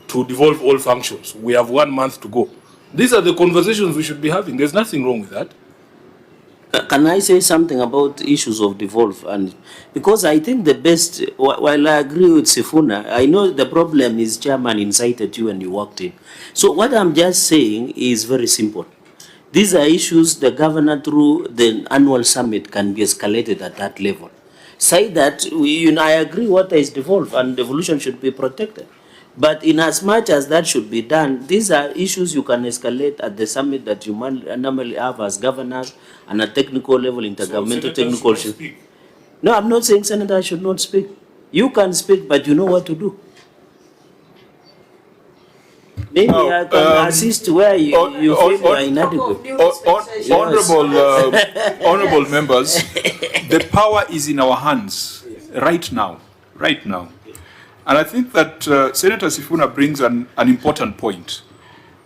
to devolve all functions. We have 1 month to go. These are the conversations we should be having. There's nothing wrong with that. Can I say something about issues of devolve? And because I think the best, while I agree with Sifuna, I know the problem is Chairman incited you and you walked in. So what I'm just saying is very simple. These are issues the governor through the annual summit can be escalated at that level. Say that, I agree water is devolved and devolution should be protected. But in as much as that should be done, these are issues you can escalate at the summit that you normally have as governors and at technical level, intergovernmental technical. No, I'm not saying Senator should not speak. You can speak, but you know what to do. Maybe I can assist where you feel you are inadequate. Honorable members, the power is in our hands right now. And I think that Senator Sifuna brings an important point,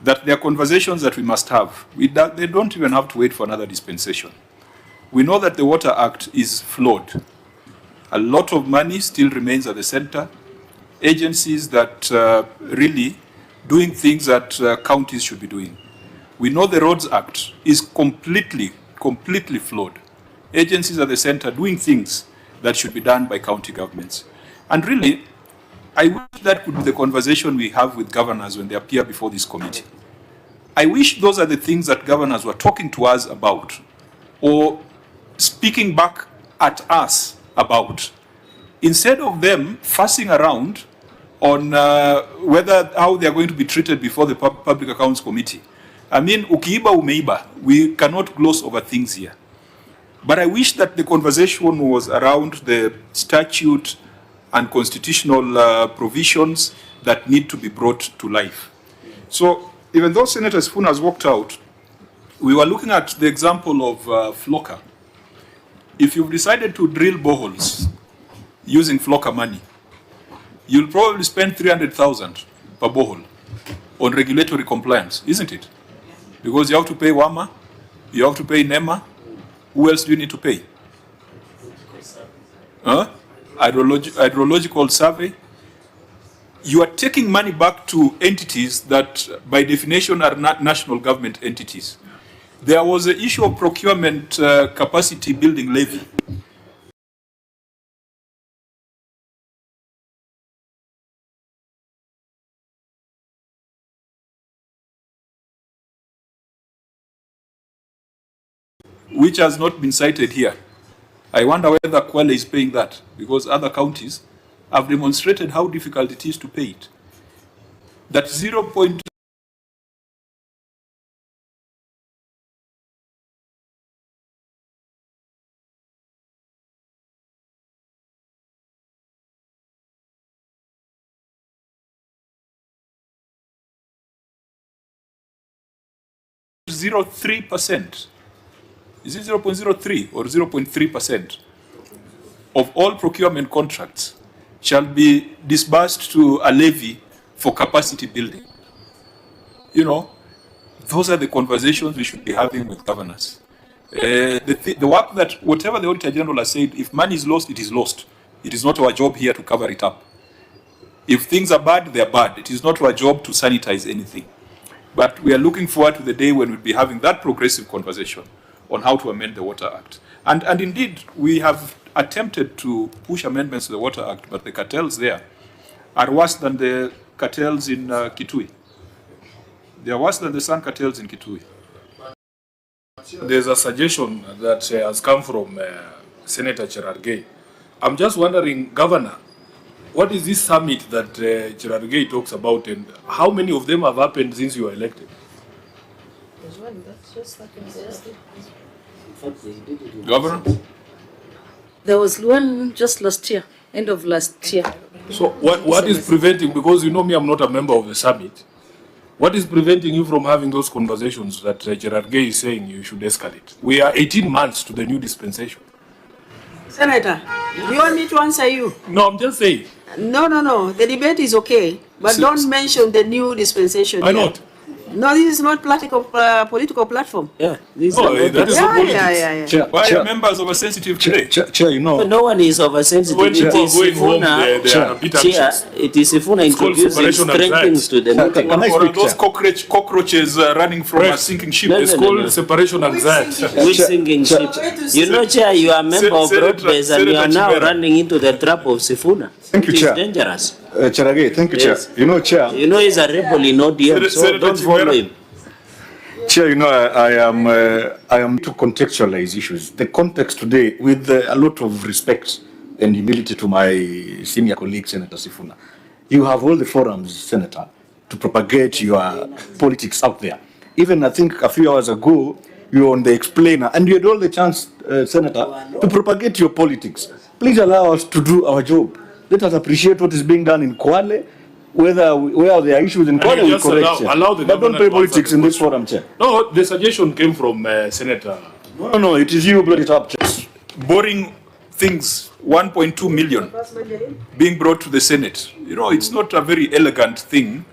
that there are conversations that we must have. They don't even have to wait for another dispensation. We know that the Water Act is flawed. A lot of money still remains at the center. Agencies that really doing things that counties should be doing. We know the Roads Act is completely flawed. Agencies at the center doing things that should be done by county governments. And really, I wish that could be the conversation we have with governors when they appear before this committee. I wish those are the things that governors were talking to us about, or speaking back at us about, instead of them fussing around on how they are going to be treated before the Public Accounts Committee. I mean, ukiiba umeiba. We cannot gloss over things here. But I wish that the conversation was around the statute and constitutional provisions that need to be brought to life. So even though Senator Sifuna has walked out, we were looking at the example of Flocker. If you've decided to drill boreholes using Flocker money, you'll probably spend 300,000 per borehole on regulatory compliance, isn't it? Because you have to pay WAMA, you have to pay NEMA. Who else do you need to pay? Hydrological survey. You are taking money back to entities that by definition are not national government entities. There was an issue of procurement capacity building levy. Which has not been cited here. I wonder whether Kwale is paying that, because other counties have demonstrated how difficult it is to pay it. That 0.0 0.03%. Is it 0.03 or 0.3% of all procurement contracts shall be disbursed to a levy for capacity building? You know, those are the conversations we should be having with governors. The work that, whatever the Auditor General has said, if money is lost, it is lost. It is not our job here to cover it up. If things are bad, they are bad. It is not our job to sanitize anything. But we are looking forward to the day when we'll be having that progressive conversation on how to amend the Water Act. And indeed, we have attempted to push amendments to the Water Act, but the cartels there are worse than the cartels in Kitui. They are worse than the Sun cartels in Kitui. There's a suggestion that has come from Senator Cherargei. I'm just wondering, Governor, what is this summit that Cherargei talks about, and how many of them have happened since you were elected? There's one that's just happened yesterday. Governor? There was one just last year, end of last year. So what is preventing, because you know me, I'm not a member of the summit, what is preventing you from having those conversations that Cherargei is saying you should escalate? We are 18 months to the new dispensation. Senator, you want me to answer you? No, I'm just saying. No. The debate is okay, but don't mention the new dispensation. Why not? No, this is not political platform. Yeah, this that is not politics. Yeah. Why are members oversensitive today? Chair, you know. No one is oversensitive. When people are going home, they are a bit anxious. It is Sifuna introducing strange things to them. Or are those cockroaches running from a sinking ship? It's called separation anxiety. Which sinking ship? You know, Chair, you are a member of Broadbase and you are now running into the trap of Sifuna. Thank you, It is Chair. dangerous. Cherargei, thank you, Yes. Chair. You know, Chair. You know he's a rebel in ODM, so don't follow him. Chair, you know, I am to contextualize issues. The context today, with a lot of respect and humility to my senior colleague, Senator Sifuna, you have all the forums, Senator, to propagate your politics out there. Even I think a few hours ago, you were on the explainer, and you had all the chance, Senator, to propagate your politics. Please allow us to do our job. Let us appreciate what is being done in Kwale, where there are issues in Kwale, we just correct. allow the But don't governor play to answer politics the in this question. forum, Chair. No, the suggestion came from Senator. No, it is you who brought it up, Chair. Boring things, 1.2 million being brought to the Senate. You know, it's not a very elegant thing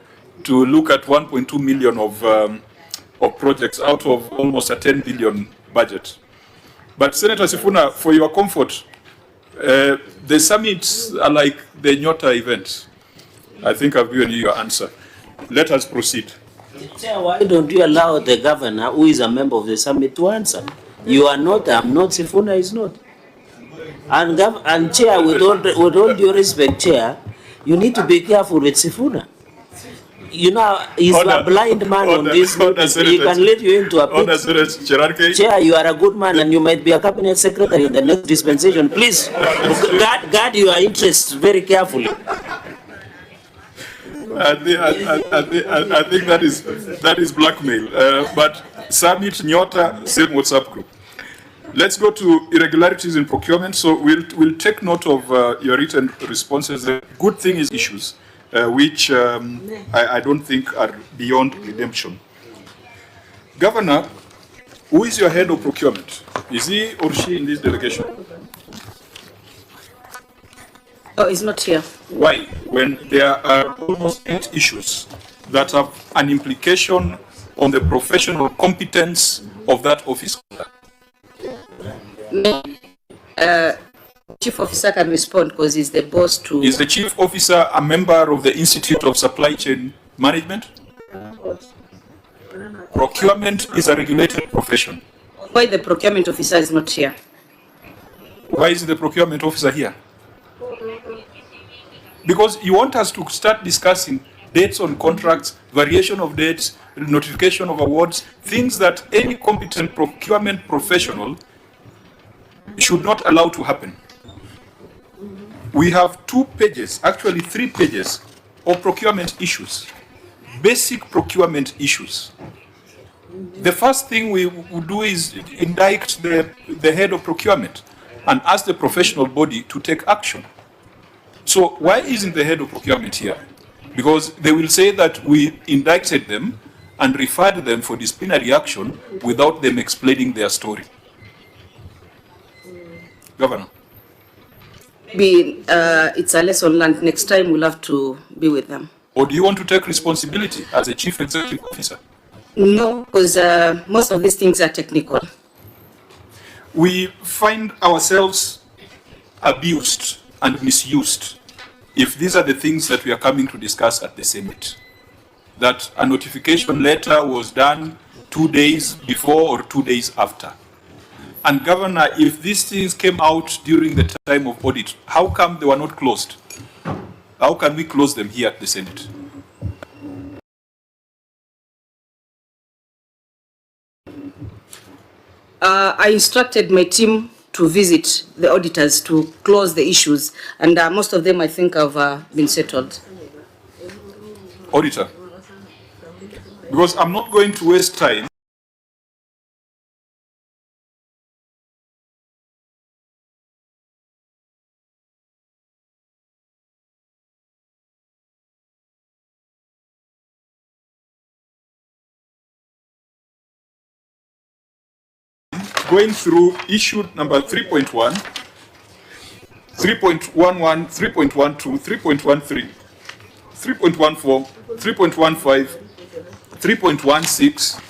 to look at 1.2 million of projects out of almost a 10 billion budget. But Senator Sifuna, for your comfort, the summits are like the Nyota event. I think I've given you your answer. Let us proceed. Chair, why don't you allow the governor, who is a member of the summit, to answer? You are not, I'm not, Sifuna is not. And Chair, with all due respect, Chair, you need to be careful with Sifuna. You know, he's a blind man on this. He can lead you into a pit. Chair, you are a good man and you might be a cabinet secretary in the next dispensation. Please, guard your interests very carefully. I think that is blackmail. But Summit Nyota, same WhatsApp group. Let's go to irregularities in procurement. So we'll take note of your written responses. The good thing is issues, which I don't think are beyond redemption. Governor, who is your head of procurement? Is he or she in this delegation? Oh, he's not here. Why? When there are almost 8 issues that have an implication on the professional competence of that office. No. Chief officer can respond because he's the boss to... Is the chief officer a member of the Institute of Supply Chain Management? Procurement is a regulated profession. Why the procurement officer is not here? Why is the procurement officer here? Because you want us to start discussing dates on contracts, variation of dates, notification of awards, things that any competent procurement professional should not allow to happen. We have 2 pages, actually 3 pages of procurement issues, basic procurement issues. The first thing we would do is indict the head of procurement and ask the professional body to take action. So why isn't the head of procurement here? Because they will say that we indicted them and referred them for disciplinary action without them explaining their story. Governor. Maybe it's a lesson learned. Next time we'll have to be with them. Or do you want to take responsibility as a chief executive officer? No, because most of these things are technical. We find ourselves abused and misused if these are the things that we are coming to discuss at the summit. That a notification letter was done 2 days before or 2 days after. And Governor, if these things came out during the time of audit, how come they were not closed? How can we close them here at the Senate? I instructed my team to visit the auditors to close the issues, and most of them I think have been settled. Auditor, because I'm not going to waste time going through issue number 3.1, 3.11, 3.12, 3.13, 3.14, 3.15, 3.16,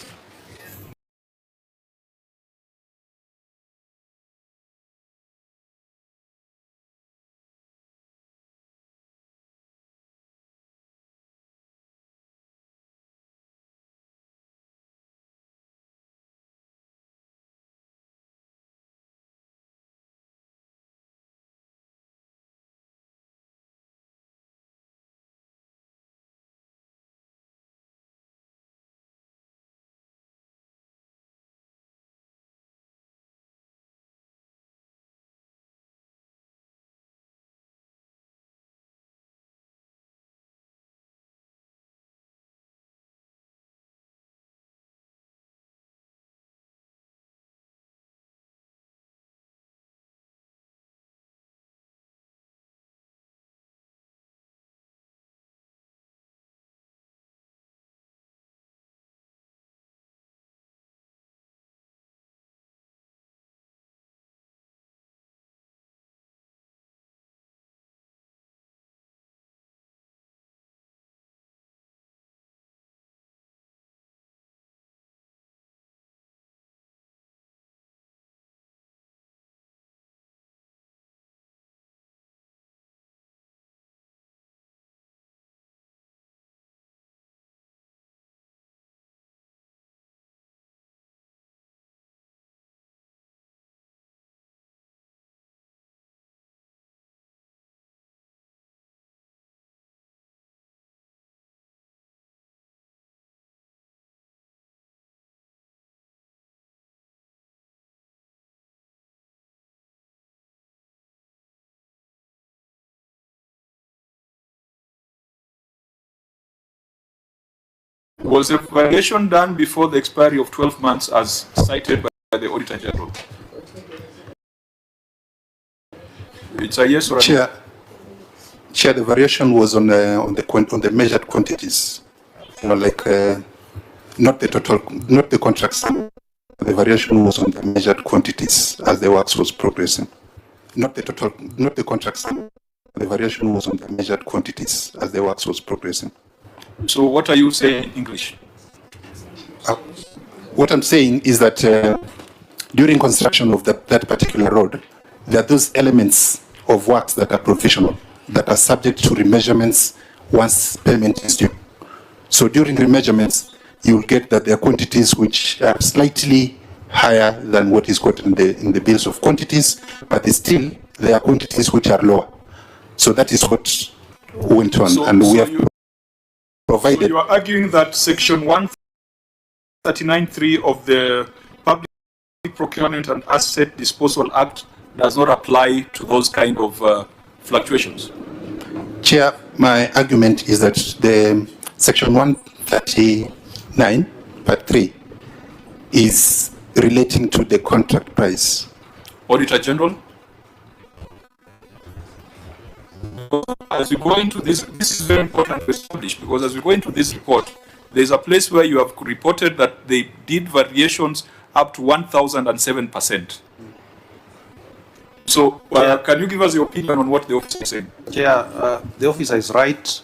Was the variation done before the expiry of 12 months as cited by the Auditor General? It's a yes or a no? Chair, the variation was on the measured quantities. You know, like not the total, not the contracts. The variation was on the measured quantities as the works was progressing. Not the total, not the contracts. The variation was on the measured quantities as the works was progressing. So what are you saying in English? What I'm saying is that during construction of that particular road, there are those elements of works that are professional, that are subject to remeasurements once payment is due. So during remeasurements, you will get that there are quantities which are slightly higher than what is quoted in the bills of quantities, but still there are quantities which are lower. So that is what went on, and we have provided. So you are arguing that Section 139(3) of the Public Procurement and Asset Disposal Act does not apply to those kind of fluctuations? Chair, my argument is that the Section 139, Part 3, is relating to the contract price. Auditor General? As we go into this is very important to establish, because as we go into this report, there's a place where you have reported that they did variations up to 1,007%. So, can you give us your opinion on what the officer is saying? Yeah, the officer is right.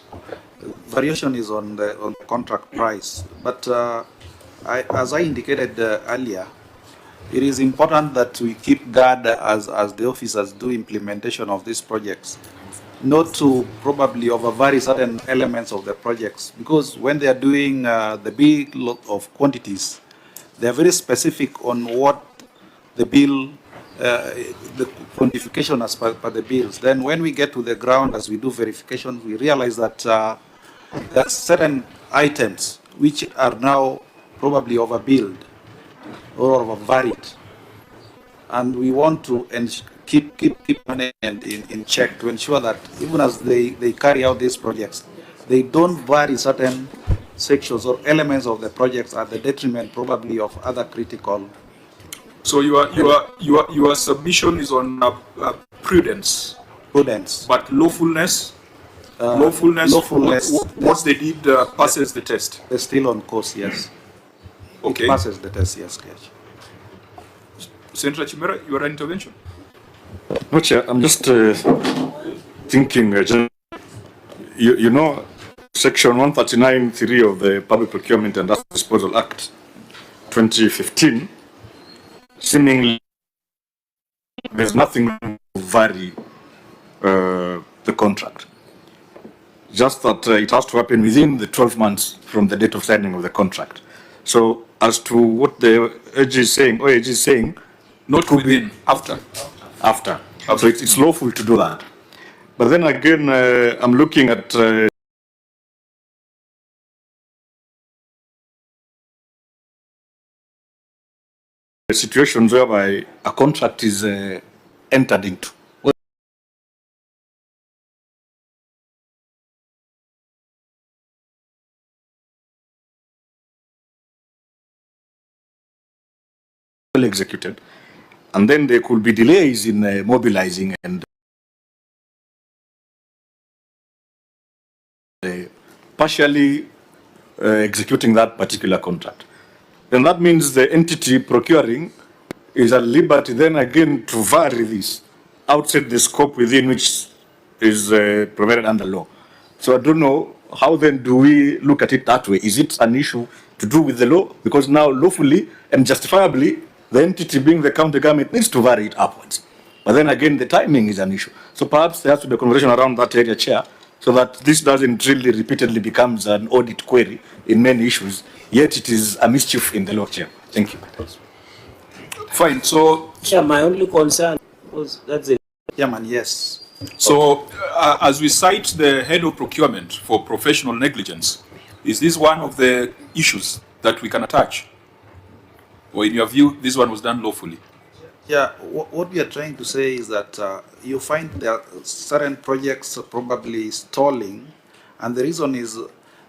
Variation is on the contract price, but as I indicated earlier, it is important that we keep guard as the officers do implementation of these projects, not to probably overvary certain elements of the projects, because when they are doing the bill of quantities, they are very specific on what the bill, the quantification as per the bills. Then when we get to the ground, as we do verification, we realize that there are certain items which are now probably overbilled or overvaried, and we want to keep money in check to ensure that even as they carry out these projects, they don't vary certain sections or elements of the projects at the detriment probably of other critical. So your submission is on prudence. Prudence. But lawfulness. What they did passes the test. They're still on course, yes. Okay. It passes the test, yes, Cash. Senator Chimera, your intervention. No, Chair, I'm just thinking, you know, Section 139(3) of the Public Procurement and Asset Disposal Act 2015, seemingly there's nothing to vary the contract. Just that it has to happen within the 12 months from the date of signing of the contract. So as to what the OAG is saying, not within, after. After. So it's lawful to do that. But then again, I'm looking at situations whereby a contract is entered into. Executed, and then there could be delays in mobilizing and partially executing that particular contract. Then that means the entity procuring is at liberty then again to vary this outside the scope within which is provided under law. So I don't know, how then do we look at it that way? Is it an issue to do with the law? Because now lawfully and justifiably, the entity being the county government needs to vary it upwards. But then again, the timing is an issue. So perhaps there has to be a conversation around that area, Chair, so that this doesn't really repeatedly becomes an audit query in many issues, yet it is a mischief in the law, Chair. Thank you. Fine. So, Chair, my only concern was that's it. Yeah, man, yes. So, as we cite the head of procurement for professional negligence, is this one of the issues that we can attach? Or in your view, this one was done lawfully? Yeah, what we are trying to say is that you find there are certain projects probably stalling, and the reason is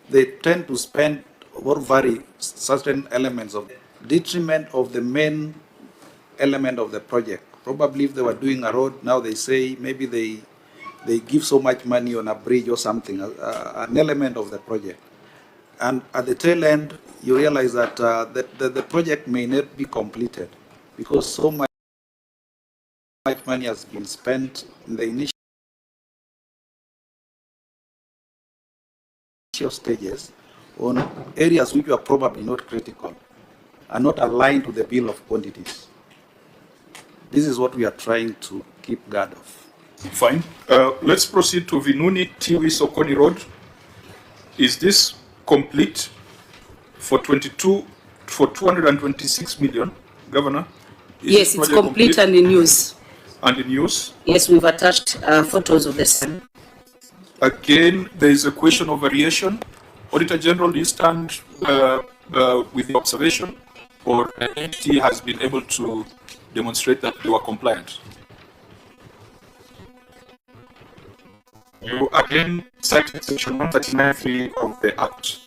they tend to spend or vary certain elements of detriment of the main element of the project. Probably if they were doing a road, now they say maybe they give so much money on a bridge or something, an element of the project. And at the tail end, you realize that the project may not be completed because so much money has been spent in the initial stages on areas which are probably not critical and not aligned to the bill of quantities. This is what we are trying to keep guard of. Fine. Let's proceed to Vinuni Tiwi Sokoni Road. Is this complete for 226 million, Governor? Yes, it's complete and in use. And in use? Yes, we've attached photos of the same. Again, there is a question of variation. Auditor General, do you stand with the observation, or an entity has been able to demonstrate that they were compliant? You again cited section 139(3) of the Act.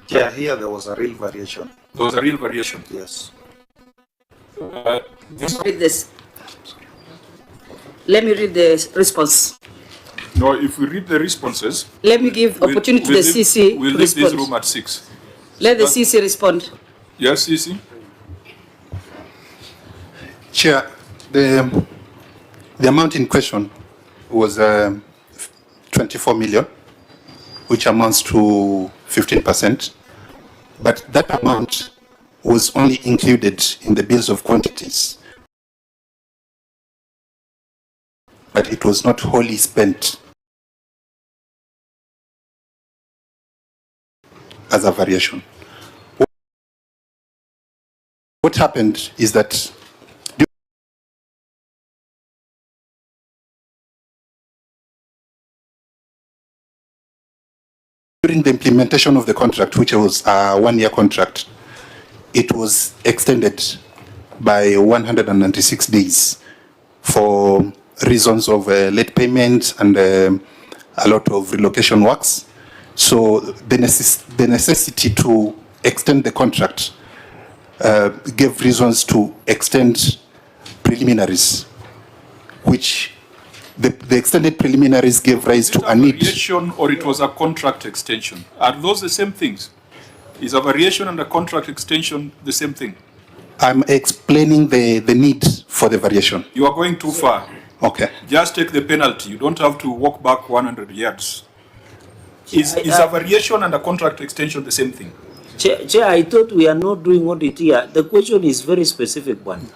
Yeah, here there was a real variation. There was a real variation? Yes. Read this. Let me read the response. No, if we read the responses... Let me give opportunity to the CC We'll leave this room at 6. Let the CC respond. Yes, CC? Chair, the amount in question was 24 million, which amounts to 15%. But that amount was only included in the bills of quantities. But it was not wholly spent as a variation. What happened is that during the implementation of the contract, which was a one-year contract, it was extended by 196 days for reasons of late payment and a lot of relocation works. So the necessity to extend the contract gave reasons to extend preliminaries, which the extended preliminaries gave rise to a need. Variation, or it was a contract extension? Are those the same things? Is a variation and a contract extension the same thing? I'm explaining the need for the variation. You are going too far. Okay. Just take the penalty. You don't have to walk back 100 yards. Is a variation and a contract extension the same thing? Chair, I thought we are not doing audit here. The question is very specific one.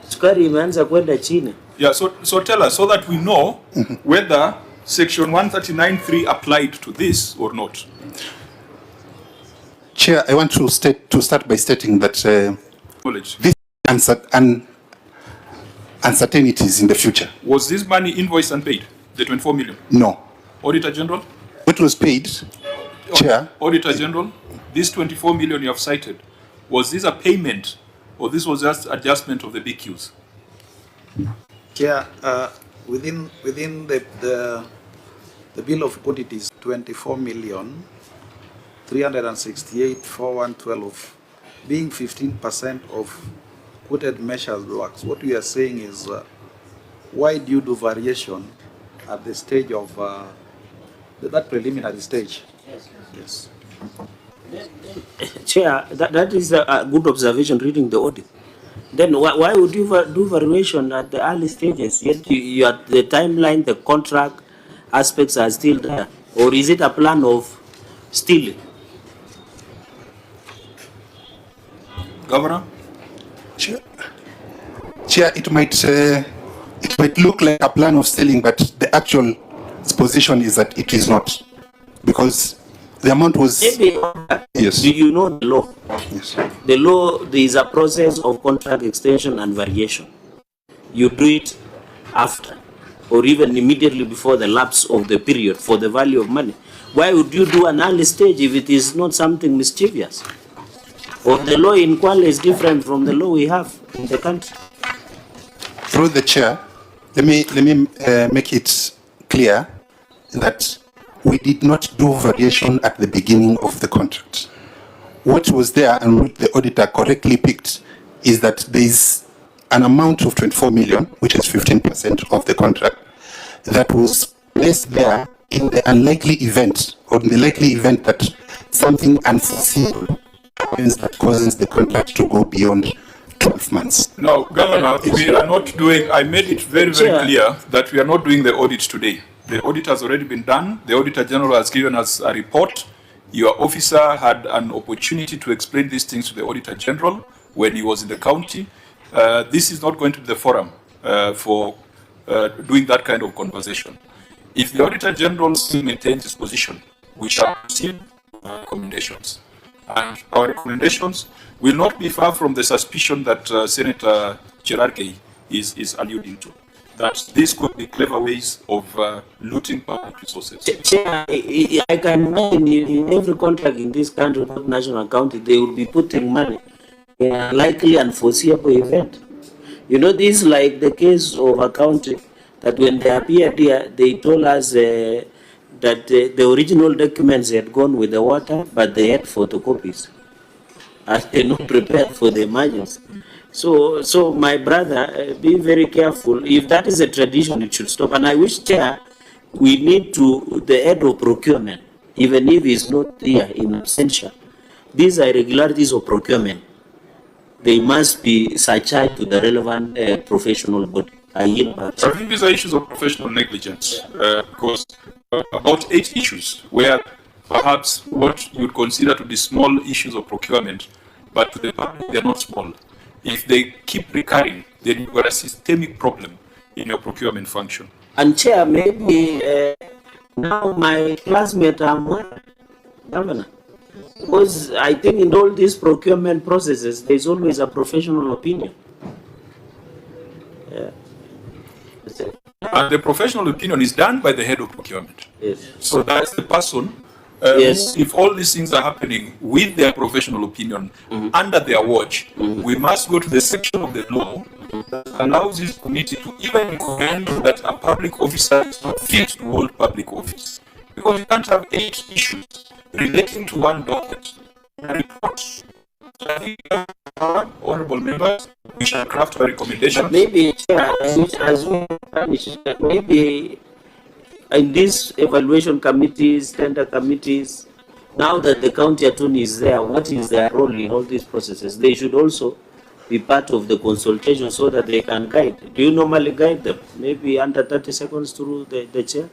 Sukari imeanza kwenda chini. Yeah, so tell us so that we know whether section 139(3) applied to this or not. Chair, I want to start by stating that this uncertainties in the future. Was this money invoiced and paid? The 24 million? No. Auditor General? What was paid, Chair? Auditor General, this 24 million you have cited, was this a payment or this was just adjustment of the BQs? Chair, within the bill of quantities, 24,368,412, being 15% of quoted measures works. What we are saying is, why do you do variation at the stage of that preliminary stage? Yes. Chair, that is a good observation reading the audit. Then why would you do variation at the early stages? Yet you at the timeline, the contract aspects are still there. Or is it a plan of stealing? Governor? Chair, it might look like a plan of stealing, but the actual position is that it is not, because the amount was. Maybe, yes. Do you know the law? Yes. The law, there is a process of contract extension and variation. You do it after, or even immediately before the lapse of the period for the value of money. Why would you do an early stage if it is not something mischievous? Or the law in Kwale is different from the law we have in the country? Through the chair, let me make it clear that we did not do variation at the beginning of the contract. What was there, and what the auditor correctly picked, is that there is an amount of 24 million, which is 15% of the contract, that was placed there in the unlikely event, or in the likely event that something unforeseeable happens that causes the contract to go beyond 12 months. No, Governor, we are not doing, I made it very, very clear that we are not doing the audit today. The audit has already been done. The Auditor General has given us a report. Your officer had an opportunity to explain these things to the Auditor General when he was in the county. This is not going to be the forum for doing that kind of conversation. If the Auditor General still maintains his position, we shall proceed recommendations. And our recommendations will not be far from the suspicion that Senator Cherargei is alluding to, that this could be clever ways of looting public resources. Chair, I can imagine in every contract in this country, not national accounting, they will be putting money in a likely unforeseeable event. You know, this is like the case of accounting, that when they appeared here, they told us that the original documents had gone with the water, but they had photocopies. And they're not prepared for the emergency. So my brother, be very careful. If that is a tradition, it should stop. And I wish, Chair, we need to, the head of procurement, even if he's not here in absentia, these are irregularities of procurement. They must be surcharged to the relevant professional body. I think these are issues of professional negligence, because about 8 issues where perhaps what you would consider to be small issues of procurement, but to the public they're not small. If they keep recurring, then you've got a systemic problem in your procurement function. And Chair, maybe now my classmate Governor, because I think in all these procurement processes, there's always a professional opinion. Yeah. And the professional opinion is done by the head of procurement. Yes. So that's the person. Yes. If all these things are happening with their professional opinion, under their watch, we must go to the section of the law that allows this committee to even recommend that a public officer is not fit to hold public office. Because you can't have 8 issues relating to one docket. Reports. So I think, honorable members, we shall craft a recommendation. Maybe, Chair, maybe in these evaluation committees, tender committees, now that the county attorney is there, what is their role in all these processes? They should also be part of the consultation so that they can guide. Do you normally guide them? Maybe under 30 seconds through the chair?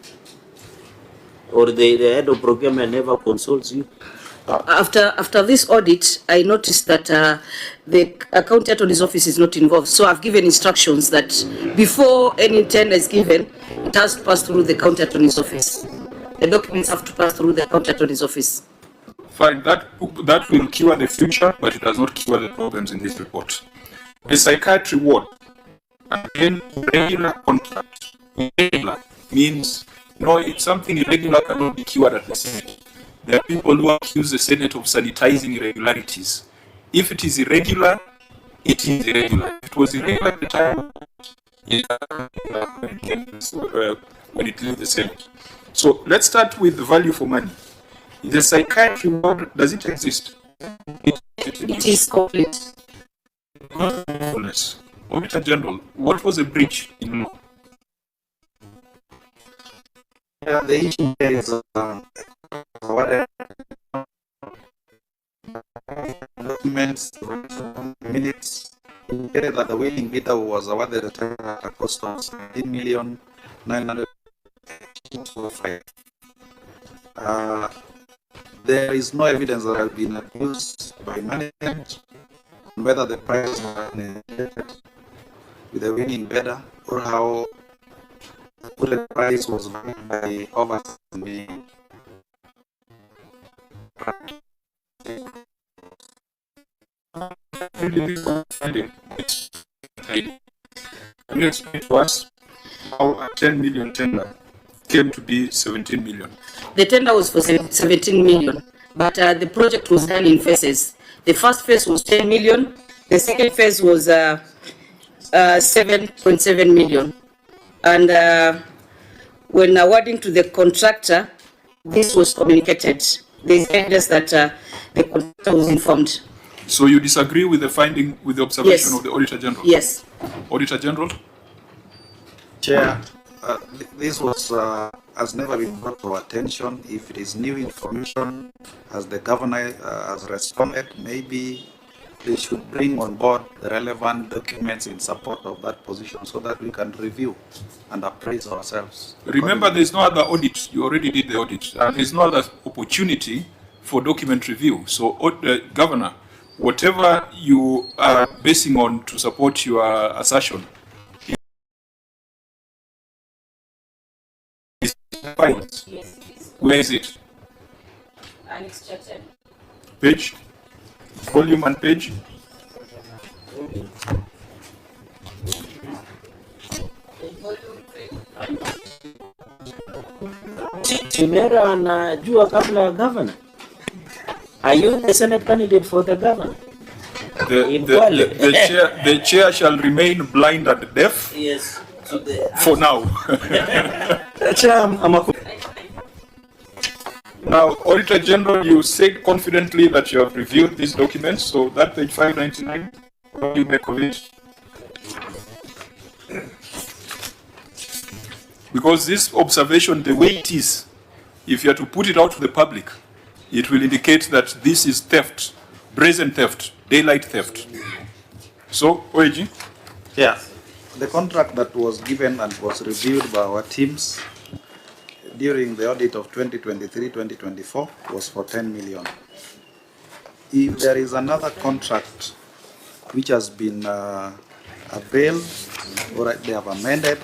Or the head of procurement never consults you? After this audit, I noticed that the county attorney's office is not involved. So I've given instructions that before any tender is given, it has to pass through the county attorney's office. The documents have to pass through the county attorney's office. Fine, that will cure the future, but it does not cure the problems in this report. The psychiatry ward, again, regular contract. Irregular means, no, it's something irregular cannot be cured at the Senate. There are people who accuse the Senate of sanitizing irregularities. If it is irregular, it is irregular. If it was irregular at the time, when it leaves the Senate. So let's start with the value for money. The psychiatry ward, does it exist? It is complete. Auditor General, what was a breach in law? Yeah, the issue is what documents, minutes indicated that the winning bidder was awarded a cost of 17,905,000. There is no evidence that has been abused by management, whether the price was negotiated with the winning bidder or how the price was valued by overseeing. Can you explain to us how a 10 million tender came to be 17 million? The tender was for 17 million, but the project was done in phases. The first phase was 10 million, the second phase was 7.7 million. And when awarding to the contractor, this was communicated. They said us that the contractor was informed. So you disagree with the finding, with the observation of the Auditor General? Yes. Auditor General? Chair, this was has never been brought to our attention. If it is new information, as the governor has responded, maybe they should bring on board the relevant documents in support of that position so that we can review and appraise ourselves. Remember, there's no other audit. You already did the audit. And there's no other opportunity for document review. So, Governor, whatever you are basing on to support your assertion, is files. Where is it? Unextracted. Page? Volume and page? Chimera anajua kabla ya governor. Are you the Senate candidate for the governor? The chair shall remain blind and deaf. Yes. For now. Now, Auditor General, you said confidently that you have reviewed these documents, so that page 599, what do you make of it? Because this observation, the way it is, if you are to put it out to the public, it will indicate that this is theft, brazen theft, daylight theft. So, OAG? Yeah, the contract that was given and was reviewed by our teams during the audit of 2023-2024 was for 10 million. If there is another contract which has been availed or they have amended,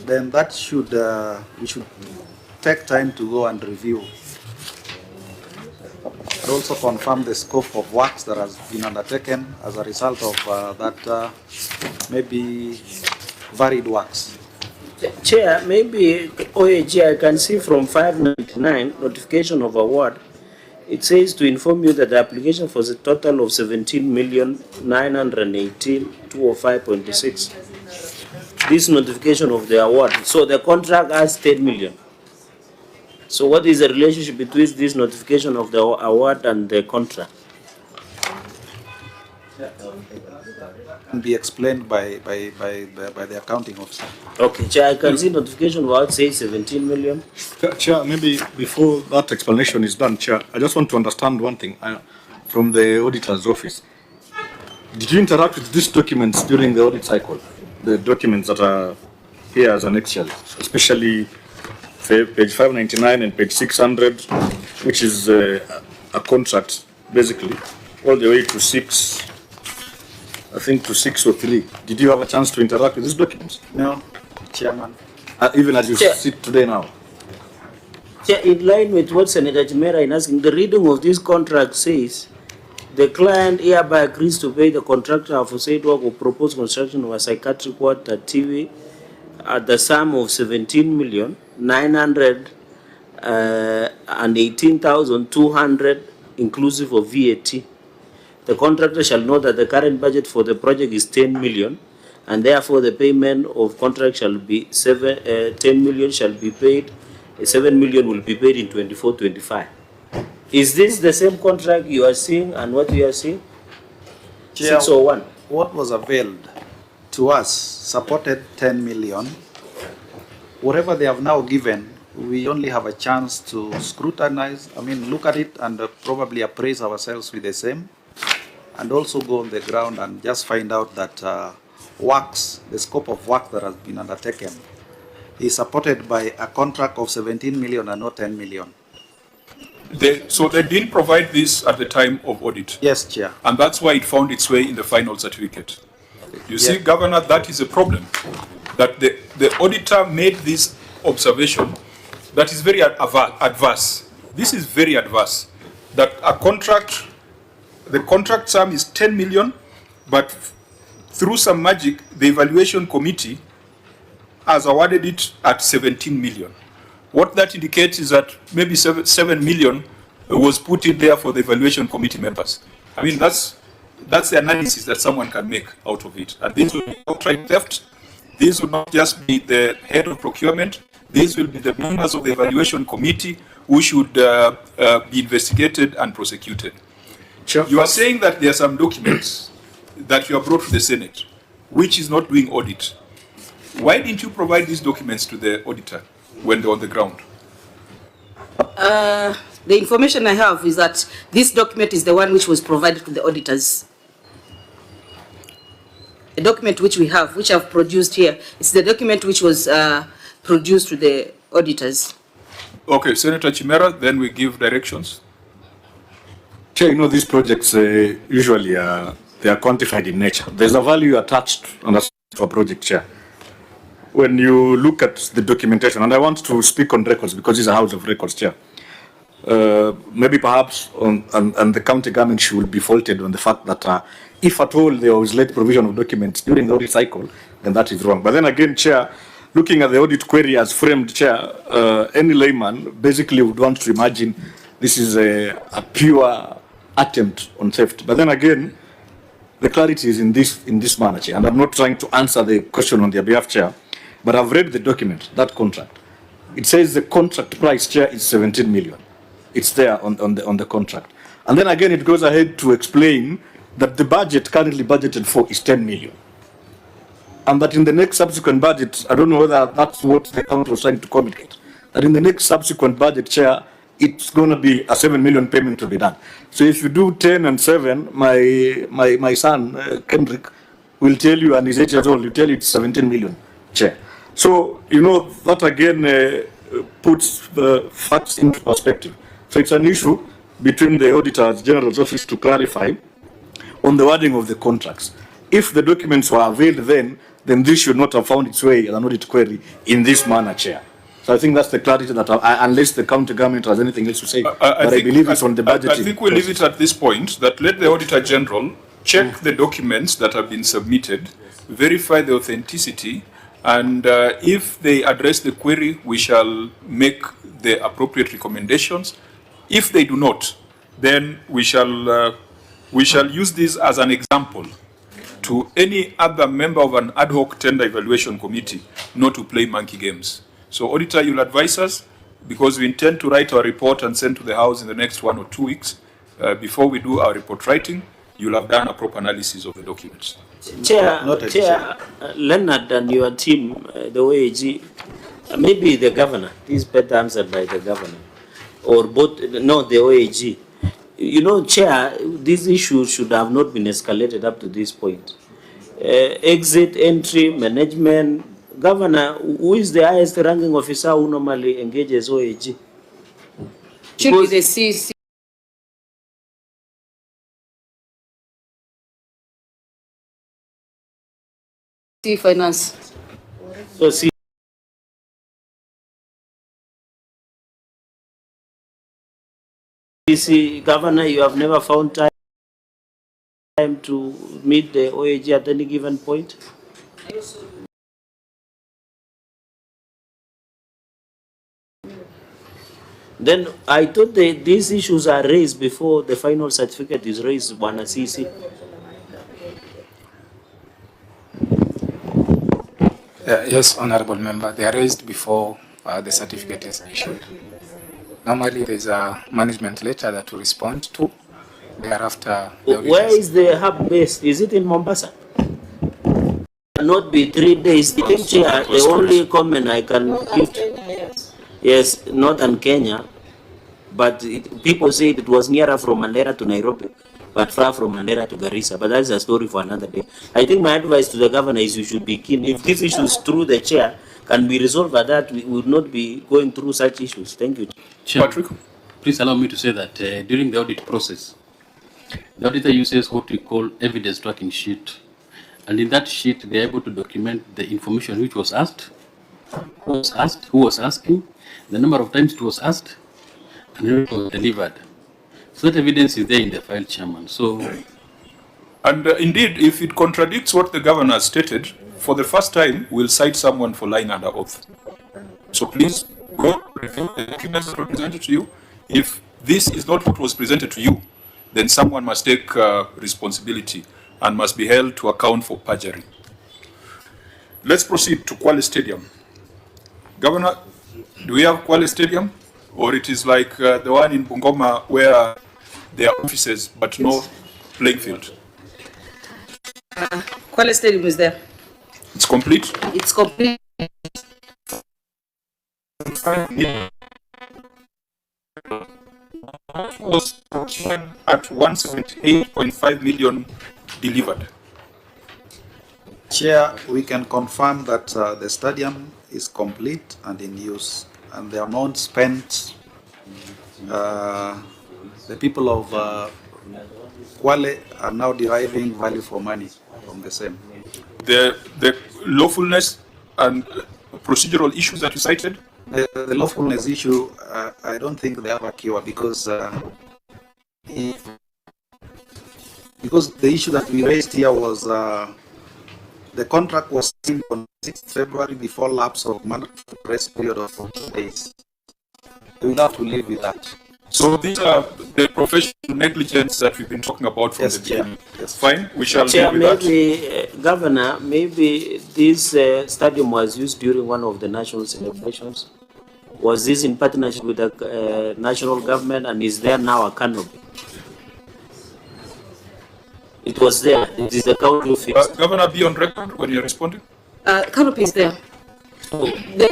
then that should we should take time to go and review. And also confirm the scope of works that has been undertaken as a result of that maybe varied works. Chair, maybe OAG, I can see from 599, notification of award, it says to inform you that the application for the total of 17,918,205.6. This notification of the award. So the contract has 10 million. So what is the relationship between this notification of the award and the contract? Can be explained by the accounting officer. Okay, Chair, I can see notification award says 17 million. Chair, maybe before that explanation is done, Chair, I just want to understand one thing from the auditor's office. Did you interact with these documents during the audit cycle? The documents that are here as annexures, especially page 599 and page 600, which is a contract, basically, all the way to 6, I think to 603. Did you have a chance to interact with these documents? No, Chairman. Even as you sit today now? Chair, in line with what Senator Chimera is asking, the reading of this contract says, the client hereby agrees to pay the contractor for said work or proposed construction of a psychiatric ward at TV at the sum of 17,918,200 inclusive of VAT. The contractor shall know that the current budget for the project is 10 million, and therefore the payment of contract shall be 10 million shall be paid, 7 million will be paid in 24-25. Is this the same contract you are seeing and what you are seeing? Chair, 601. What was availed to us supported 10 million. Whatever they have now given, we only have a chance to scrutinize, look at it and probably appraise ourselves with the same, and also go on the ground and just find out that works, the scope of work that has been undertaken is supported by a contract of 17 million and not 10 million. So they didn't provide this at the time of audit? Yes, Chair. And that's why it found its way in the final certificate. You see, Governor, that is a problem. That the auditor made this observation that is very adverse. This is very adverse. That a contract, the contract sum is 10 million, but through some magic, the evaluation committee has awarded it at 17 million. What that indicates is that maybe 7 million was put in there for the evaluation committee members. That's the analysis that someone can make out of it. And this will be outright theft. This will not just be the head of procurement. These will be the members of the evaluation committee who should be investigated and prosecuted. Sure. You are saying that there are some documents that you have brought to the Senate, which is not doing audit. Why didn't you provide these documents to the auditor when they're on the ground? The information I have is that this document is the one which was provided to the auditors. The document which we have, which I've produced here, it's the document which was produced to the auditors. Okay, Senator Chimera, then we give directions. Chair, you know, these projects usually they are quantified in nature. There's a value attached to a project, Chair. When you look at the documentation, and I want to speak on records because it's a house of records, Chair. Maybe perhaps and the county government should be faulted on the fact that if at all there was late provision of documents during the audit cycle, then that is wrong. But then again, Chair, looking at the audit query as framed, Chair, any layman basically would want to imagine this is a pure attempt on theft. But then again, the clarity is in this manner, Chair, and I'm not trying to answer the question on their behalf, Chair, but I've read the document, that contract. It says the contract price, Chair, is 17 million. It's there on the contract. And then again, it goes ahead to explain that the budget currently budgeted for is 10 million. And that in the next subsequent budget, I don't know whether that's what the county was trying to communicate, that in the next subsequent budget, Chair, it's going to be a 7 million payment to be done. So if you do 10 and 7, my son, Kendrick, will tell you, and he's 8 years old, you tell you it's 17 million, Chair. So, you know, that again puts the facts into perspective. So it's an issue between the Auditor General's office to clarify on the wording of the contracts. If the documents were availed then this should not have found its way as an audit query in this manner, Chair. So I think that's the clarity that, unless the county government has anything else to say, I believe it's on the budget. I think we'll leave it at this point, that let the Auditor General check the documents that have been submitted, verify the authenticity, and if they address the query, we shall make the appropriate recommendations. If they do not, then we shall use this as an example to any other member of an ad hoc tender evaluation committee not to play monkey games. So, Auditor, you'll advise us, because we intend to write our report and send to the House in the next 1 or 2 weeks. Before we do our report writing, you'll have done a proper analysis of the documents. Chair, Leonard and your team, the OAG, maybe the governor, this is better answered by the governor, or both, no, the OAG. You know, Chair, this issue should have not been escalated up to this point. Exit, entry, management, governor, who is the highest ranking officer who normally engages OAG? Should be the CC. Finance. So, CC, Governor, you have never found time to meet the OAG at any given point? Then I thought that these issues are raised before the final certificate is raised, Bwana CC. Yes, Honorable Member, they are raised before the certificate is issued. Normally, there's a management letter that we respond to. Thereafter, where is the hub based? Is it in Mombasa? Not be 3 days. The only comment I can give, yes, northern Kenya, but people say it was nearer from Mandera to Nairobi, but far from Mandera to Garissa. But that's a story for another day. I think my advice to the governor is you should be keen. If these issues through the chair can be resolved at that, we would not be going through such issues. Thank you. Chair, Patrick, please allow me to say that during the audit process, the auditor uses what we call evidence tracking sheet. And in that sheet, they are able to document the information which was asked, who was asking, the number of times it was asked, and when it was delivered. So that evidence is there in the file, Chairman. So, and indeed, if it contradicts what the governor has stated, for the first time, we'll cite someone for lying under oath. So please go review the documents that were presented to you. If this is not what was presented to you, then someone must take responsibility and must be held to account for perjury. Let's proceed to Kwale Stadium. Governor, do we have Kwale Stadium? or it is like the one in Bungoma where there are offices but no playing field? Kwale Stadium is there. It's complete? It's complete. Was at 178.5 million delivered. Chair, we can confirm that the stadium is complete and in use, and the amount spent, the people of Kwale are now deriving value for money from the same. The lawfulness and procedural issues that you cited? The lawfulness issue, I don't think they have a cure because the issue that we raised here was the contract was signed on 6th February before lapse of mandatory rest period of 14 days. We will have to live with that. So these are the professional negligence that we've been talking about from the beginning. Yes. Fine, we shall Chair, deal with maybe, Governor, maybe this stadium was used during one of the national celebrations. Was this in partnership with the national government, and is there now a canopy? It was there. It is the county office. Governor, be on record when you're responding. Canopy is there.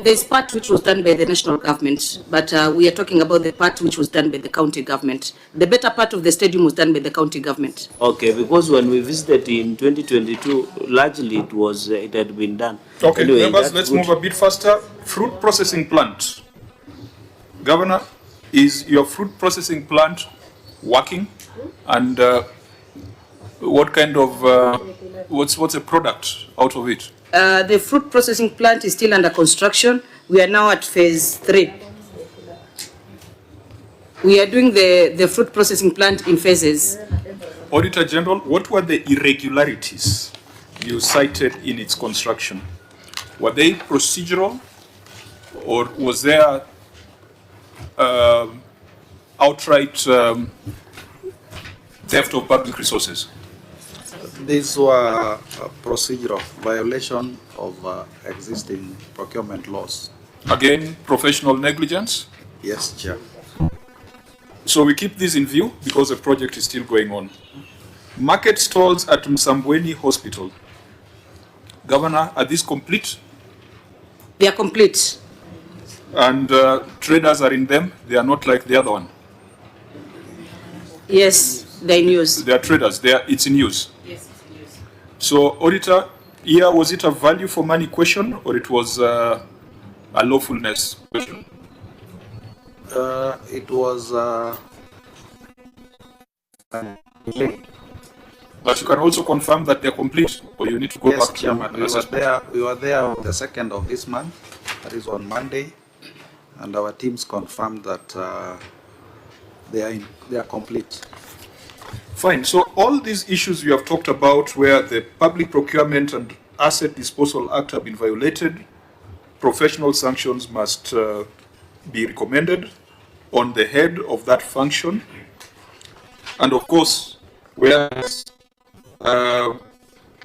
There's part which was done by the national government, but we are talking about the part which was done by the county government. The better part of the stadium was done by the county government. Okay, because when we visited in 2022, largely it had been done. Okay, anyway, members, let's move a bit faster. Fruit processing plant. Governor, is your fruit processing plant working? And what kind of, what's a product out of it? The fruit processing plant is still under construction. We are now at phase 3. We are doing the fruit processing plant in phases. Auditor General, what were the irregularities you cited in its construction? Were they procedural, or was there outright theft of public resources? These were procedural violation of existing procurement laws. Again, professional negligence? Yes, Chair. So we keep this in view because the project is still going on. Market stalls at Msambweni Hospital. Governor, are these complete? They are complete. And traders are in them? They are not like the other one? Yes, they're in use. They are traders. It's in use? Yes, it's in use. So, Auditor, here, was it a value for money question, or it was a lawfulness question? It was but you can also confirm that they're complete, or you need to go yes, back Chairman, to we were there on the 2nd of this month, that is on Monday, and our teams confirmed that they are complete. Fine. So all these issues we have talked about, where the Public Procurement and Asset Disposal Act have been violated, professional sanctions must be recommended on the head of that function. And of course, where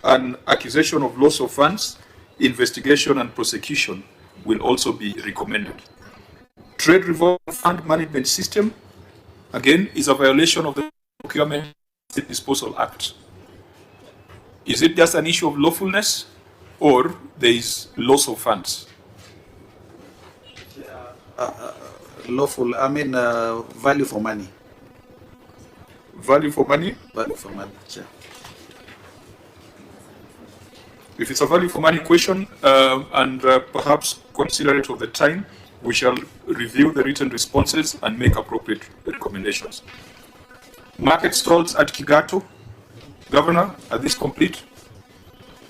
an accusation of loss of funds, investigation and prosecution will also be recommended. Trade revolving fund management system, again, is a violation of the Procurement and Disposal Act. Is it just an issue of lawfulness, or there is loss of funds? Lawful, value for money. Value for money? Value for money, Chair. If it's a value for money question, and perhaps considerate of the time, we shall review the written responses and make appropriate recommendations. Market stalls at Kigato. Governor, are these complete?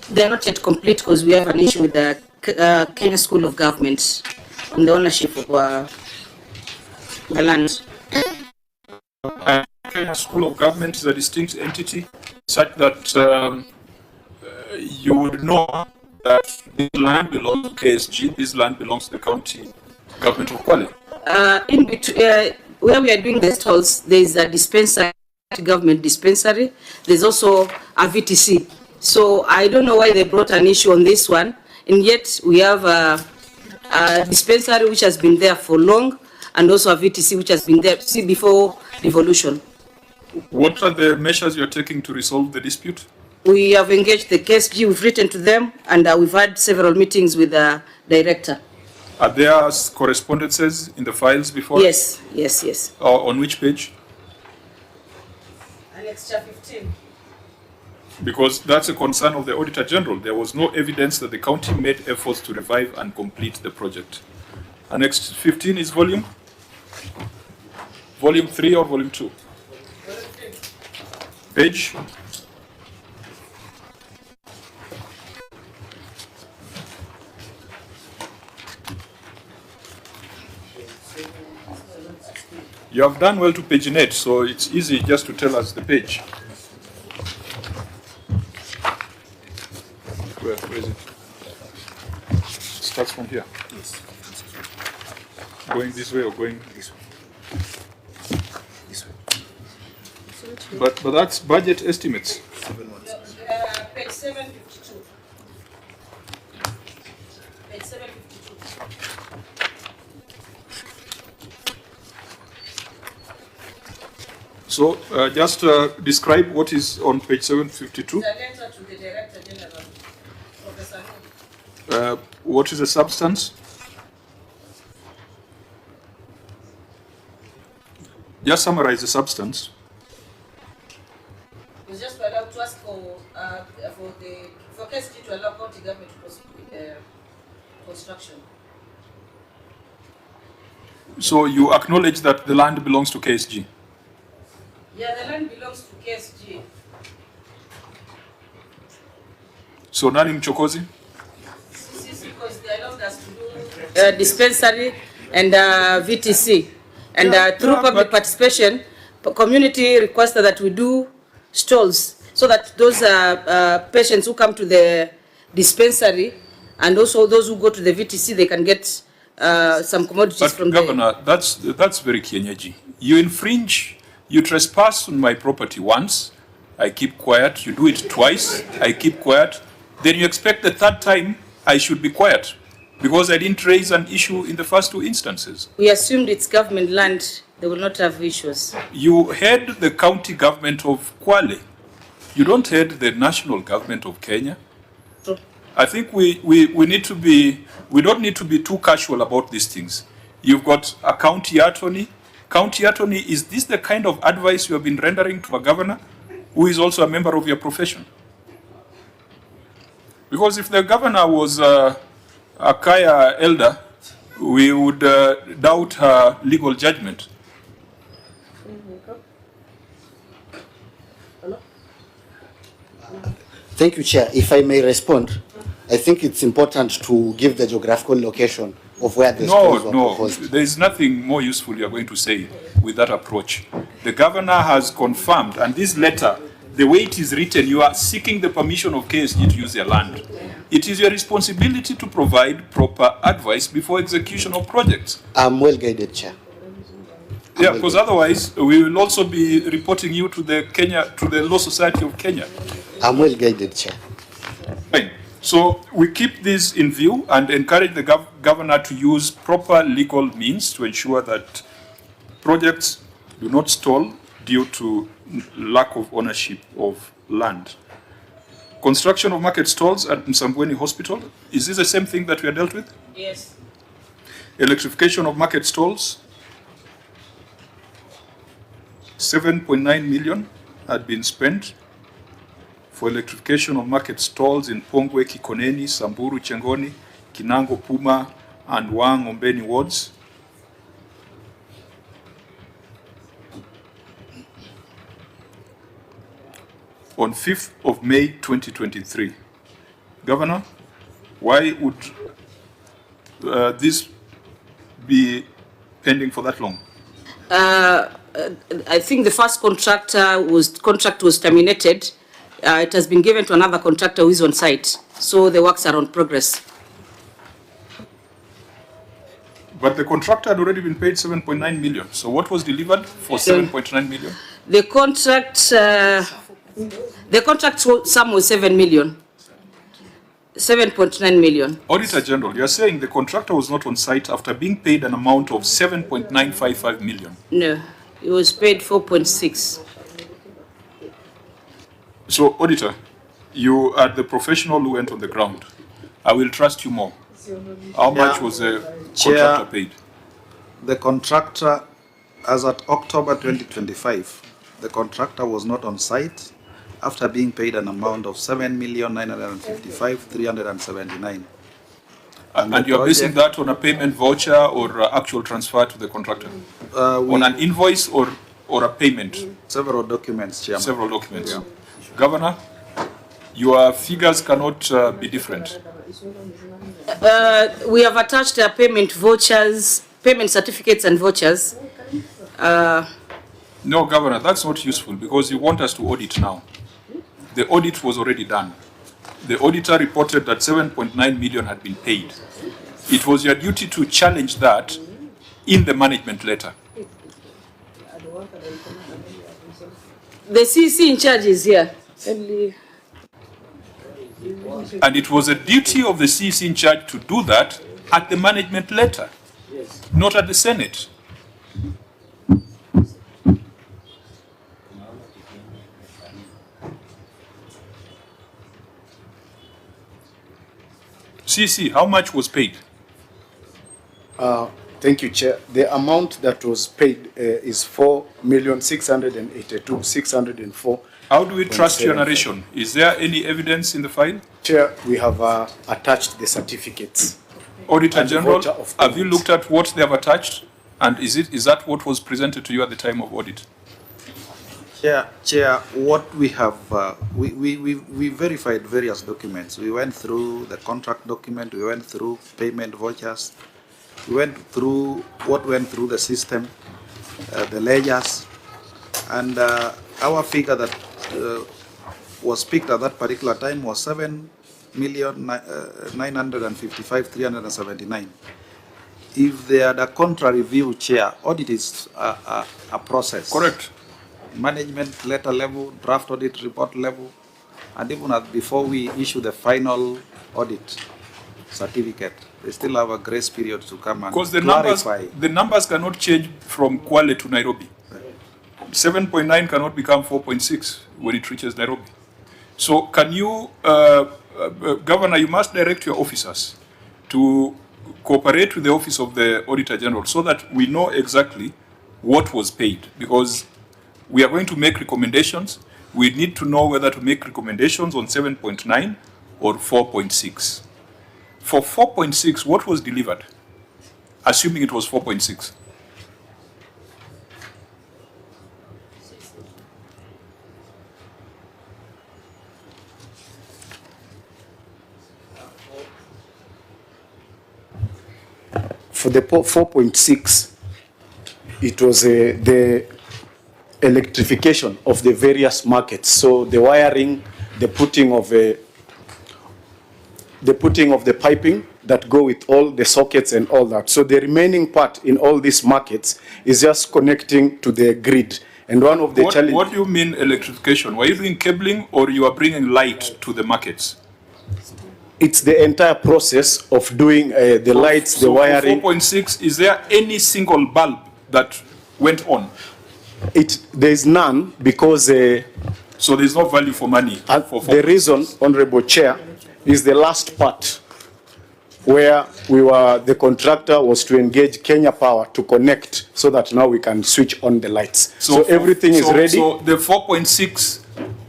They are not yet complete because we have an issue with the Kenya School of Government on the ownership of the land. Kenya School of Government is a distinct entity, such that you would know that this land belongs to KSG, this land belongs to the county government of Kwale. In between, where we are doing the stalls, there is a dispensary, government dispensary. There's also a VTC. So I don't know why they brought an issue on this one, and yet we have a dispensary which has been there for long, and also a VTC which has been there before devolution. What are the measures you're taking to resolve the dispute? We have engaged the KSG, we've written to them, and we've had several meetings with the director. Are there correspondences in the files before? Yes, yes, yes. On which page? Annexure 15. Because that's a concern of the Auditor General. There was no evidence that the county made efforts to revive and complete the project. Annex 15 is volume 3 or volume 2? Page? You have done well to paginate, so it's easy just to tell us the page. Where is it? It starts from here. Yes. Going this way or going this way? This way. But that's budget estimates. Page 752. Page 752. So just describe what is on page 752. The letter to the Director General, Professor. What is the substance? Just summarize the substance. It's just to allow to ask for KSG to allow county government to proceed with construction. So you acknowledge that the land belongs to KSG? Yeah, the land belongs to KSG. So nani mchokozi? Because they allowed us to do dispensary and VTC. And through public participation, community requested that we do stalls so that those patients who come to the dispensary and also those who go to the VTC, they can get some commodities from there. Governor, that's very Kenyaji. You infringe. You trespass on my property once, I keep quiet. You do it twice, I keep quiet. Then you expect the third time I should be quiet because I didn't raise an issue in the first two instances. We assumed it's government land, they will not have issues. You head the county government of Kwale. You don't head the national government of Kenya. True. I think we don't need to be too casual about these things. You've got a county attorney. County attorney, is this the kind of advice you have been rendering to a governor who is also a member of your profession? Because if the governor was a Kaya elder, we would doubt her legal judgment. Thank you, Chair. If I may respond, I think it's important to give the geographical location of where the schools were proposed. There is nothing more useful you are going to say with that approach. The governor has confirmed, and this letter, the way it is written, you are seeking the permission of KSG to use their land. It is your responsibility to provide proper advice before execution of projects. I'm well guided, Chair. Yeah, because otherwise we will also be reporting you to the Law Society of Kenya. I'm well guided, Chair. Fine. So we keep this in view and encourage the governor to use proper legal means to ensure that projects do not stall due to lack of ownership of land. Construction of market stalls at Msambweni Hospital, is this the same thing that we are dealt with? Yes. Electrification of market stalls, 7.9 million had been spent for electrification of market stalls in Pongwe, Kikoneni, Samburu, Chengoni, Kinango, Puma, and Wang Ombeni wards. On 5th of May 2023. Governor, why would this be pending for that long? I think the first contract was terminated. It has been given to another contractor who is on site, so the works are on progress. But the contractor had already been paid 7.9 million. So what was delivered for 7.9 million? The contract sum was 7 million. 7.9 million. Auditor General, you are saying the contractor was not on site after being paid an amount of 7.955 million. No, he was paid 4.6. So, Auditor, you are the professional who went on the ground. I will trust you more. How much was the contractor paid? The contractor, as at October 2025, the contractor was not on site after being paid an amount of 7,955,379. And you are basing that on a payment voucher or actual transfer to the contractor? On an invoice or a payment? Several documents, Chairman. Several documents. Yeah. Governor, your figures cannot be different. We have attached payment vouchers, payment certificates and vouchers. No, Governor, that's not useful because you want us to audit now. The audit was already done. The auditor reported that 7.9 million had been paid. It was your duty to challenge that in the management letter. The CC in charge is here. And it was a duty of the CC in charge to do that at the management letter, not at the Senate. CC, how much was paid? Thank you, Chair. The amount that was paid is 4,682,604. How do we trust your narration? Is there any evidence in the file? Chair, we have attached the certificates. Auditor General, have you looked at what they have attached? And is that what was presented to you at the time of audit? Chair, what we have, we verified various documents. We went through the contract document, we went through payment vouchers, we went through what went through the system, the ledgers, and our figure that was picked at that particular time was 7,955,379. If they had a contrary view, Chair, audit is a process. Correct. Management letter level, draft audit report level, and even before we issue the final audit certificate, they still have a grace period to come and clarify. The numbers cannot change from Kwale to Nairobi. 7.9 cannot become 4.6 when it reaches Nairobi. So can you, Governor, you must direct your officers to cooperate with the Office of the Auditor General so that we know exactly what was paid, because we are going to make recommendations. We need to know whether to make recommendations on 7.9 or 4.6. For 4.6, what was delivered? Assuming it was 4.6. For the 4.6, it was the electrification of the various markets. So the wiring, the putting of the piping that go with all the sockets and all that. So the remaining part in all these markets is just connecting to the grid. And one of the challenges. What do you mean electrification? Were you doing cabling or you are bringing light to the markets? It's the entire process of doing the lights, the wiring. For 4.6, is there any single bulb that went on? There is none because... so there's no value for money? The reason, Honorable Chair, is the last part where the contractor was to engage Kenya Power to connect so that now we can switch on the lights. So everything is ready. So the 4.6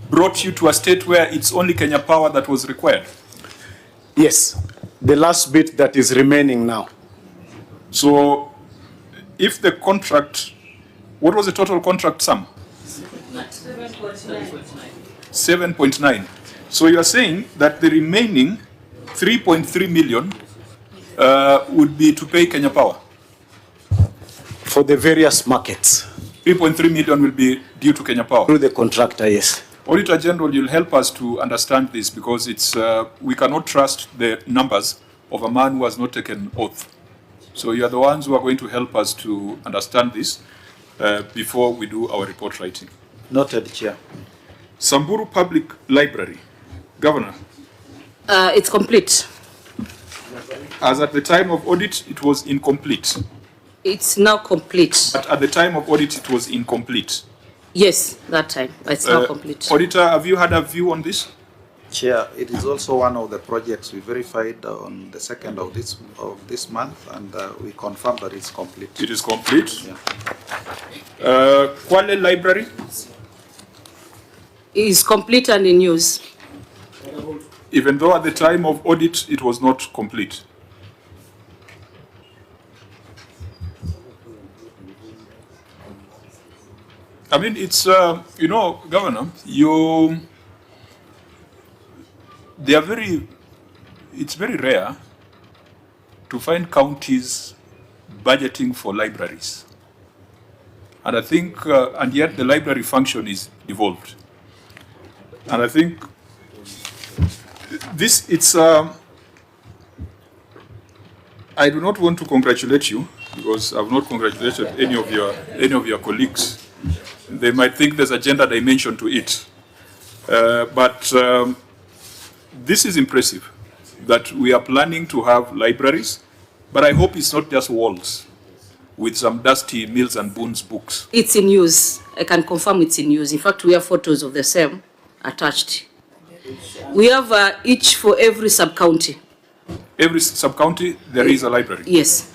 brought you to a state where it's only Kenya Power that was required? Yes, the last bit that is remaining now. So if the contract, what was the total contract sum? 7.9. So you are saying that the remaining 3.3 million would be to pay Kenya Power? For the various markets. 3.3 million will be due to Kenya Power? Through the contractor, yes. Auditor General, you'll help us to understand this because it's we cannot trust the numbers of a man who has not taken oath. So you are the ones who are going to help us to understand this before we do our report writing. Noted, Chair. Samburu Public Library. Governor, It's complete. As at the time of audit, it was incomplete. It's now complete. But at the time of audit, it was incomplete. Yes, that time. It's now complete. Auditor, have you had a view on this? Chair, it is also one of the projects we verified on the 2nd of this month, and we confirmed that it's complete. It is complete? Yeah. Kwale Library? It is complete and in use. Even though at the time of audit, it was not complete. I mean, it's, you know, Governor, it's very rare to find counties budgeting for libraries. And I think, and yet the library function is devolved. And I think this, it's, I do not want to congratulate you because I've not congratulated any of your colleagues. They might think there's a gender dimension to it. But this is impressive that we are planning to have libraries, but I hope it's not just walls with some dusty Mills and Boons books. It's in use. I can confirm it's in use. In fact, we have photos of the same attached. We have each for every sub-county. Every sub-county, there is a library? Yes.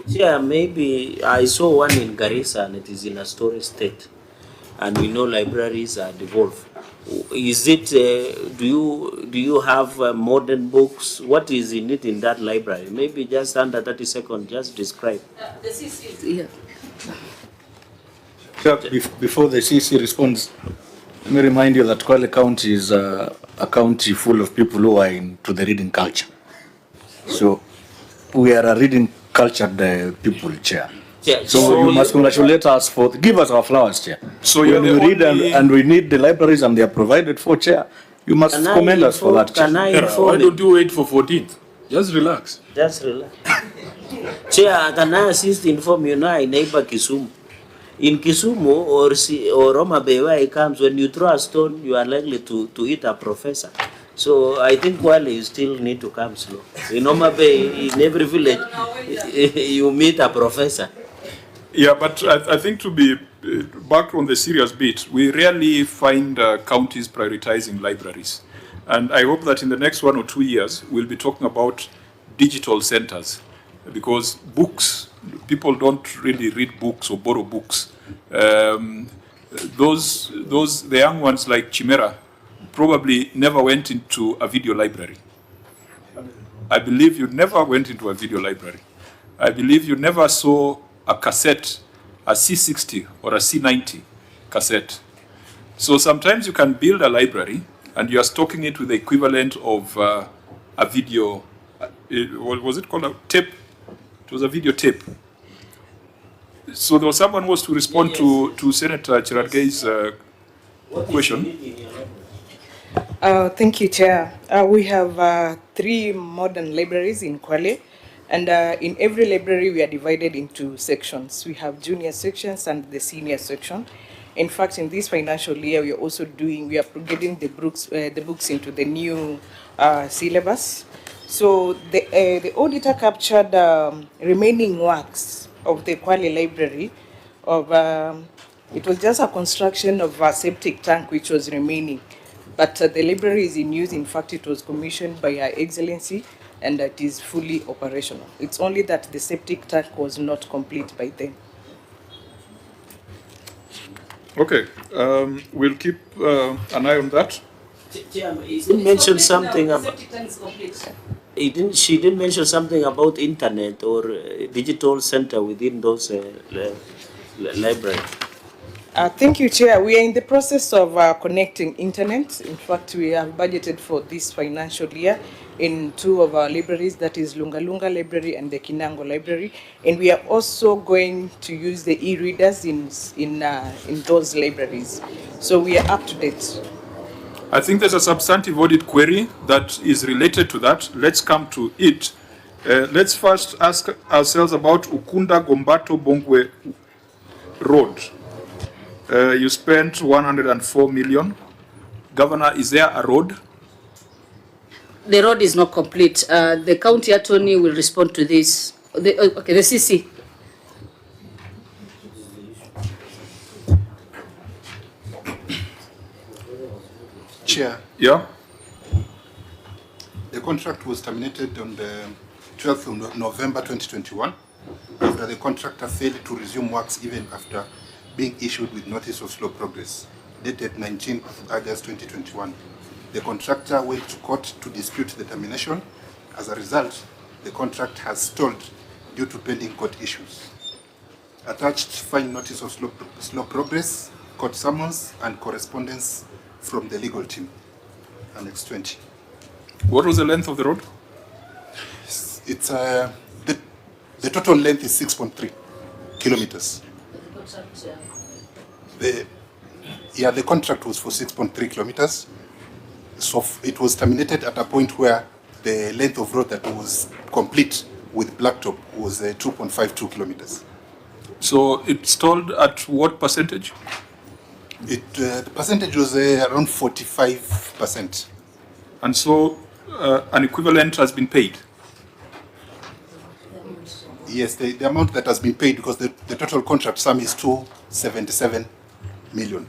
Yeah, maybe I saw one in Garissa and it is in a storage state. And we know libraries are devolved. Is it, do you have modern books? What is in it in that library? Maybe just under 30 seconds, just describe. The CC is here. Sir, before the CC responds, let me remind you that Kwale County is a county full of people who are into the reading culture. So we are a reading cultured people, Chair. Yeah, so you must congratulate us for, give us our flowers, Chair. So when we read and we need the libraries and they are provided for, Chair, you must commend us for that, Chair. Why don't you wait for 14th? Just relax. Just relax. Chair, can I assist inform you now in neighbor Kisumu? In Kisumu or Roma Bay where it comes, when you throw a stone, you are likely to hit a professor. So I think Kwale, you still need to come slow. In Roma Bay, in every village, you meet a professor. Yeah, but I think to be back on the serious bit, we rarely find counties prioritizing libraries. And I hope that in the next 1 or 2 years, we'll be talking about digital centers. Because books, people don't really read books or borrow books. The young ones like Chimera probably never went into a video library. I believe you never went into a video library. I believe you never saw a cassette, a C60 or a C90 cassette. So sometimes you can build a library and you are stocking it with the equivalent of a video, what was it called, a tape? It was a video tape. So there was someone who was to respond to Senator Cherargei's question. Thank you, Chair. We have 3 modern libraries in Kwale. And in every library, we are divided into sections. We have junior sections and the senior section. In fact, in this financial year, we are also we are getting the books into the new syllabus. So the auditor captured remaining works of the Kwale Library. It was just a construction of a septic tank which was remaining. But the library is in use. In fact, it was commissioned by Her Excellency, and it is fully operational. It's only that the septic tank was not complete by then. Okay, we'll keep an eye on that. He didn't mention something about. She didn't mention something about internet or digital center within those libraries. Thank you, Chair. We are in the process of connecting internet. In fact, we have budgeted for this financial year in 2 of our libraries, that is Lungalunga Library and the Kinango Library. And we are also going to use the e-readers in those libraries. So we are up to date. I think there's a substantive audit query that is related to that. Let's come to it. Let's first ask ourselves about Ukunda Gombato Bongwe Road. You spent 104 million. Governor, is there a road? the road is not complete. The county attorney will respond to this. Okay, the CC. Chair. Yeah. The contract was terminated on the 12th of November 2021 after the contractor failed to resume works even after being issued with notice of slow progress, dated 19th August 2021. The contractor went to court to dispute the termination. As a result, the contract has stalled due to pending court issues. Attached fine notice of slow progress, court summons, and correspondence from the legal team. Annex 20. What was the length of the road? It's the total length is 6.3 kilometers. The contract was for 6.3 kilometers. So it was terminated at a point where the length of road that was complete with blacktop was 2.52 kilometers. So it stalled at what percentage? The percentage was around 45%. And so an equivalent has been paid? Yes, the amount that has been paid, because the total contract sum is 277 million.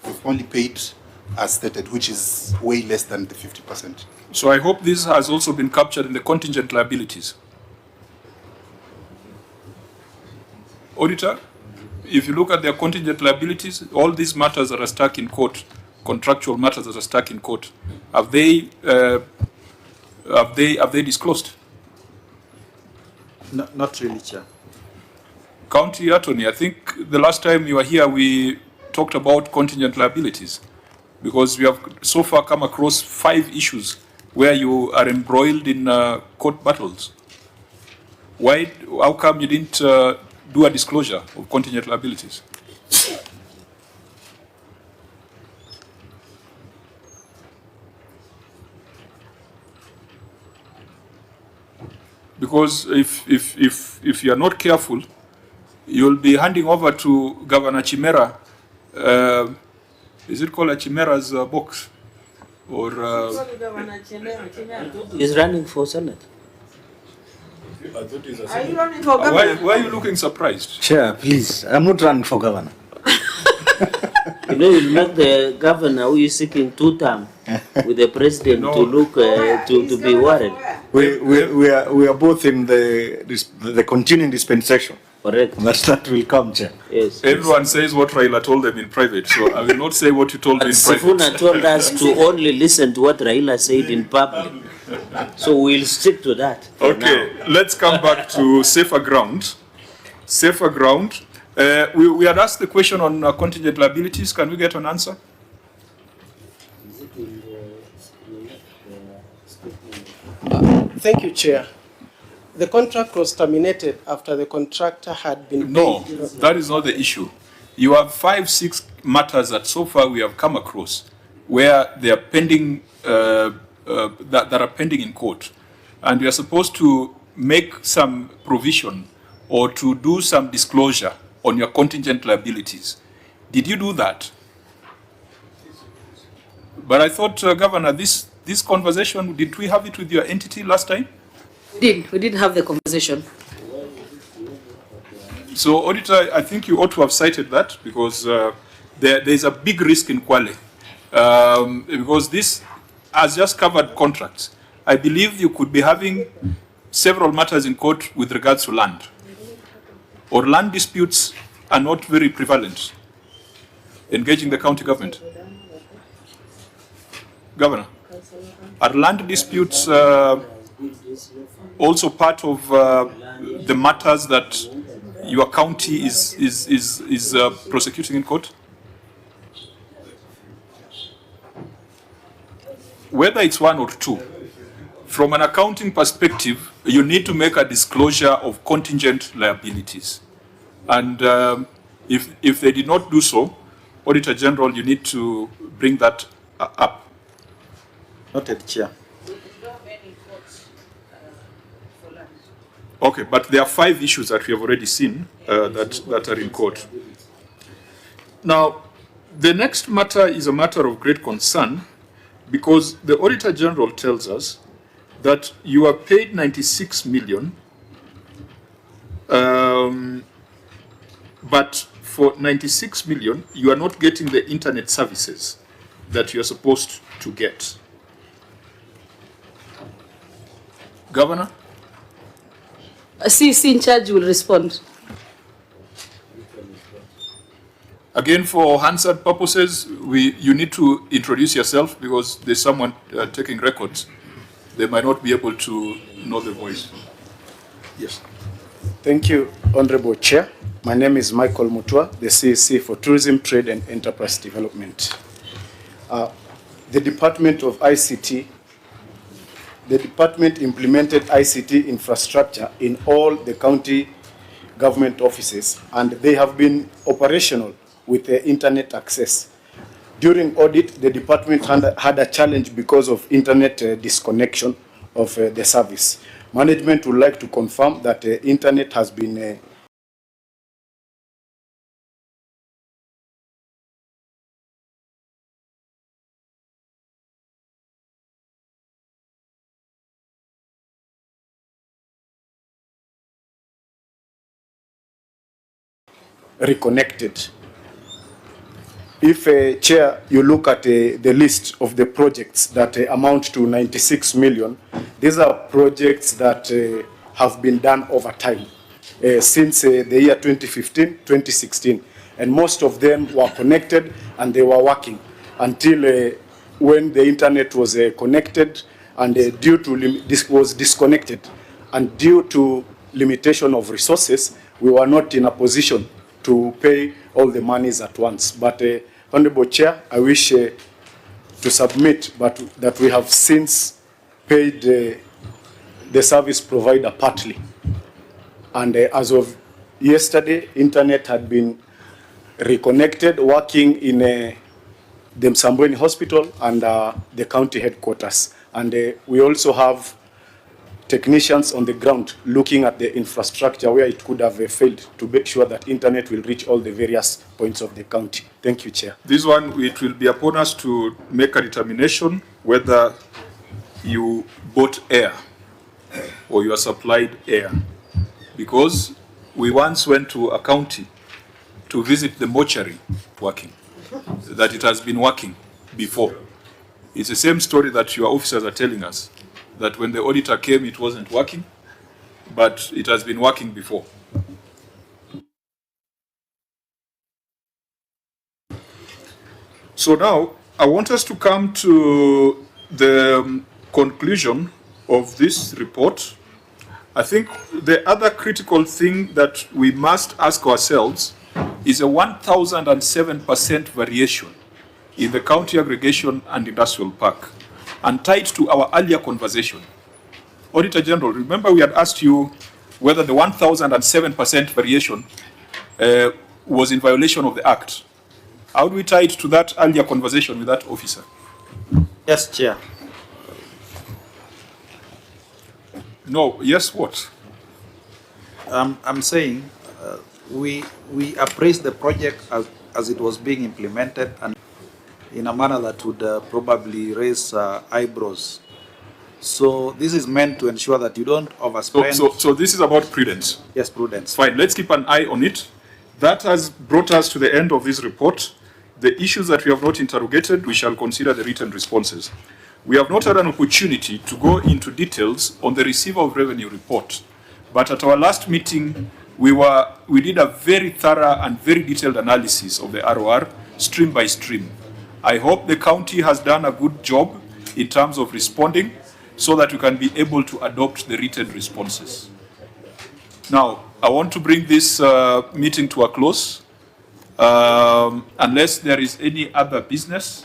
We've only paid as stated, which is way less than the 50%. So I hope this has also been captured in the contingent liabilities. Auditor, if you look at their contingent liabilities, all these matters that are stuck in court, contractual matters that are stuck in court, have they disclosed? No, not really, Chair. County Attorney, I think the last time you were here, we talked about contingent liabilities, because we have so far come across 5 issues where you are embroiled in court battles. How come you didn't do a disclosure of contingent liabilities? Because if you are not careful, you'll be handing over to Governor Chimera. Is it called a Chimera's box? Or He's running for Senate. Are you running for governor? Why are you looking surprised? Chair, please, I'm not running for governor. You know, you'll make the governor who is seeking 2 terms with the president to look to be worried. We are both in the continuing dispensation. Correct. That will come, Chair. Yes. Everyone says what Raila told them in private, so I will not say what you told me in private. Sifuna told us to only listen to what Raila said in public. So we'll stick to that. Okay, let's come back to safer ground. Safer ground. We had asked the question on contingent liabilities. Can we get an answer? Thank you, Chair. The contract was terminated after the contractor had been No, paid. that is not the issue. You have 5-6 matters that so far we have come across where they are pending, that are pending in court. And we are supposed to make some provision or to do some disclosure on your contingent liabilities. Did you do that? But I thought, Governor, this conversation, did we have it with your entity last time? We did have the conversation. So, Auditor, I think you ought to have cited that, because there is a big risk in Kwale. Because this has just covered contracts. I believe you could be having several matters in court with regards to land. Or land disputes are not very prevalent engaging the county government. Governor, are land disputes also part of the matters that your county is prosecuting in court? Whether it's 1 or 2, from an accounting perspective, you need to make a disclosure of contingent liabilities. And if they did not do so, Auditor General, you need to bring that up. Noted, Chair. Okay, but there are 5 issues that we have already seen that are in court. Now, the next matter is a matter of great concern, because the Auditor General tells us that you are paid 96 million, but for 96 million, you are not getting the internet services that you are supposed to get. Governor? CC in charge will respond. Again, for Hansard purposes, you need to introduce yourself because there's someone taking records. They might not be able to know the voice. Yes. Thank you, Honorable Chair. My name is Michael Mutua, the CSC for Tourism, Trade and Enterprise Development. The Department of ICT, the department implemented ICT infrastructure in all the county government offices, and they have been operational with the internet access. During audit, the department had a challenge because of internet disconnection of the service. Management would like to confirm that the internet has been reconnected. If, Chair, you look at the list of the projects that amount to 96 million, these are projects that have been done over time since the year 2015, 2016. And most of them were connected and they were working until when the internet was connected and due to this was disconnected. And due to limitation of resources, we were not in a position to pay all the monies at once. But Honorable Chair, I wish to submit that we have since paid the service provider partly. And as of yesterday, internet had been reconnected, working in the Msambweni Hospital and the county headquarters. And we also have technicians on the ground looking at the infrastructure where it could have failed to make sure that internet will reach all the various points of the county. Thank you, Chair. This one, it will be upon us to make a determination whether you bought air or you are supplied air. Because we once went to a county to visit the mortuary working, that it has been working before. It's the same story that your officers are telling us, that when the auditor came, it wasn't working, but it has been working before. So now, I want us to come to the conclusion of this report. I think the other critical thing that we must ask ourselves is a 1,007% variation in the county aggregation and industrial park, and tied to our earlier conversation. Auditor General, remember we had asked you whether the 1,007% variation was in violation of the Act. How do we tie it to that earlier conversation with that officer? Yes, Chair. No, yes, what? I'm saying we appraised the project as it was being implemented and in a manner that would probably raise eyebrows. So this is meant to ensure that you don't overspend. So this is about prudence? Yes, prudence. Fine, let's keep an eye on it. That has brought us to the end of this report. The issues that we have not interrogated, we shall consider the written responses. We have not had an opportunity to go into details on the receiver of revenue report, but at our last meeting, we did a very thorough and very detailed analysis of the ROR, stream by stream. I hope the county has done a good job in terms of responding so that we can be able to adopt the written responses. Now, I want to bring this meeting to a close. Unless there is any other business,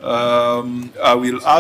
I will ask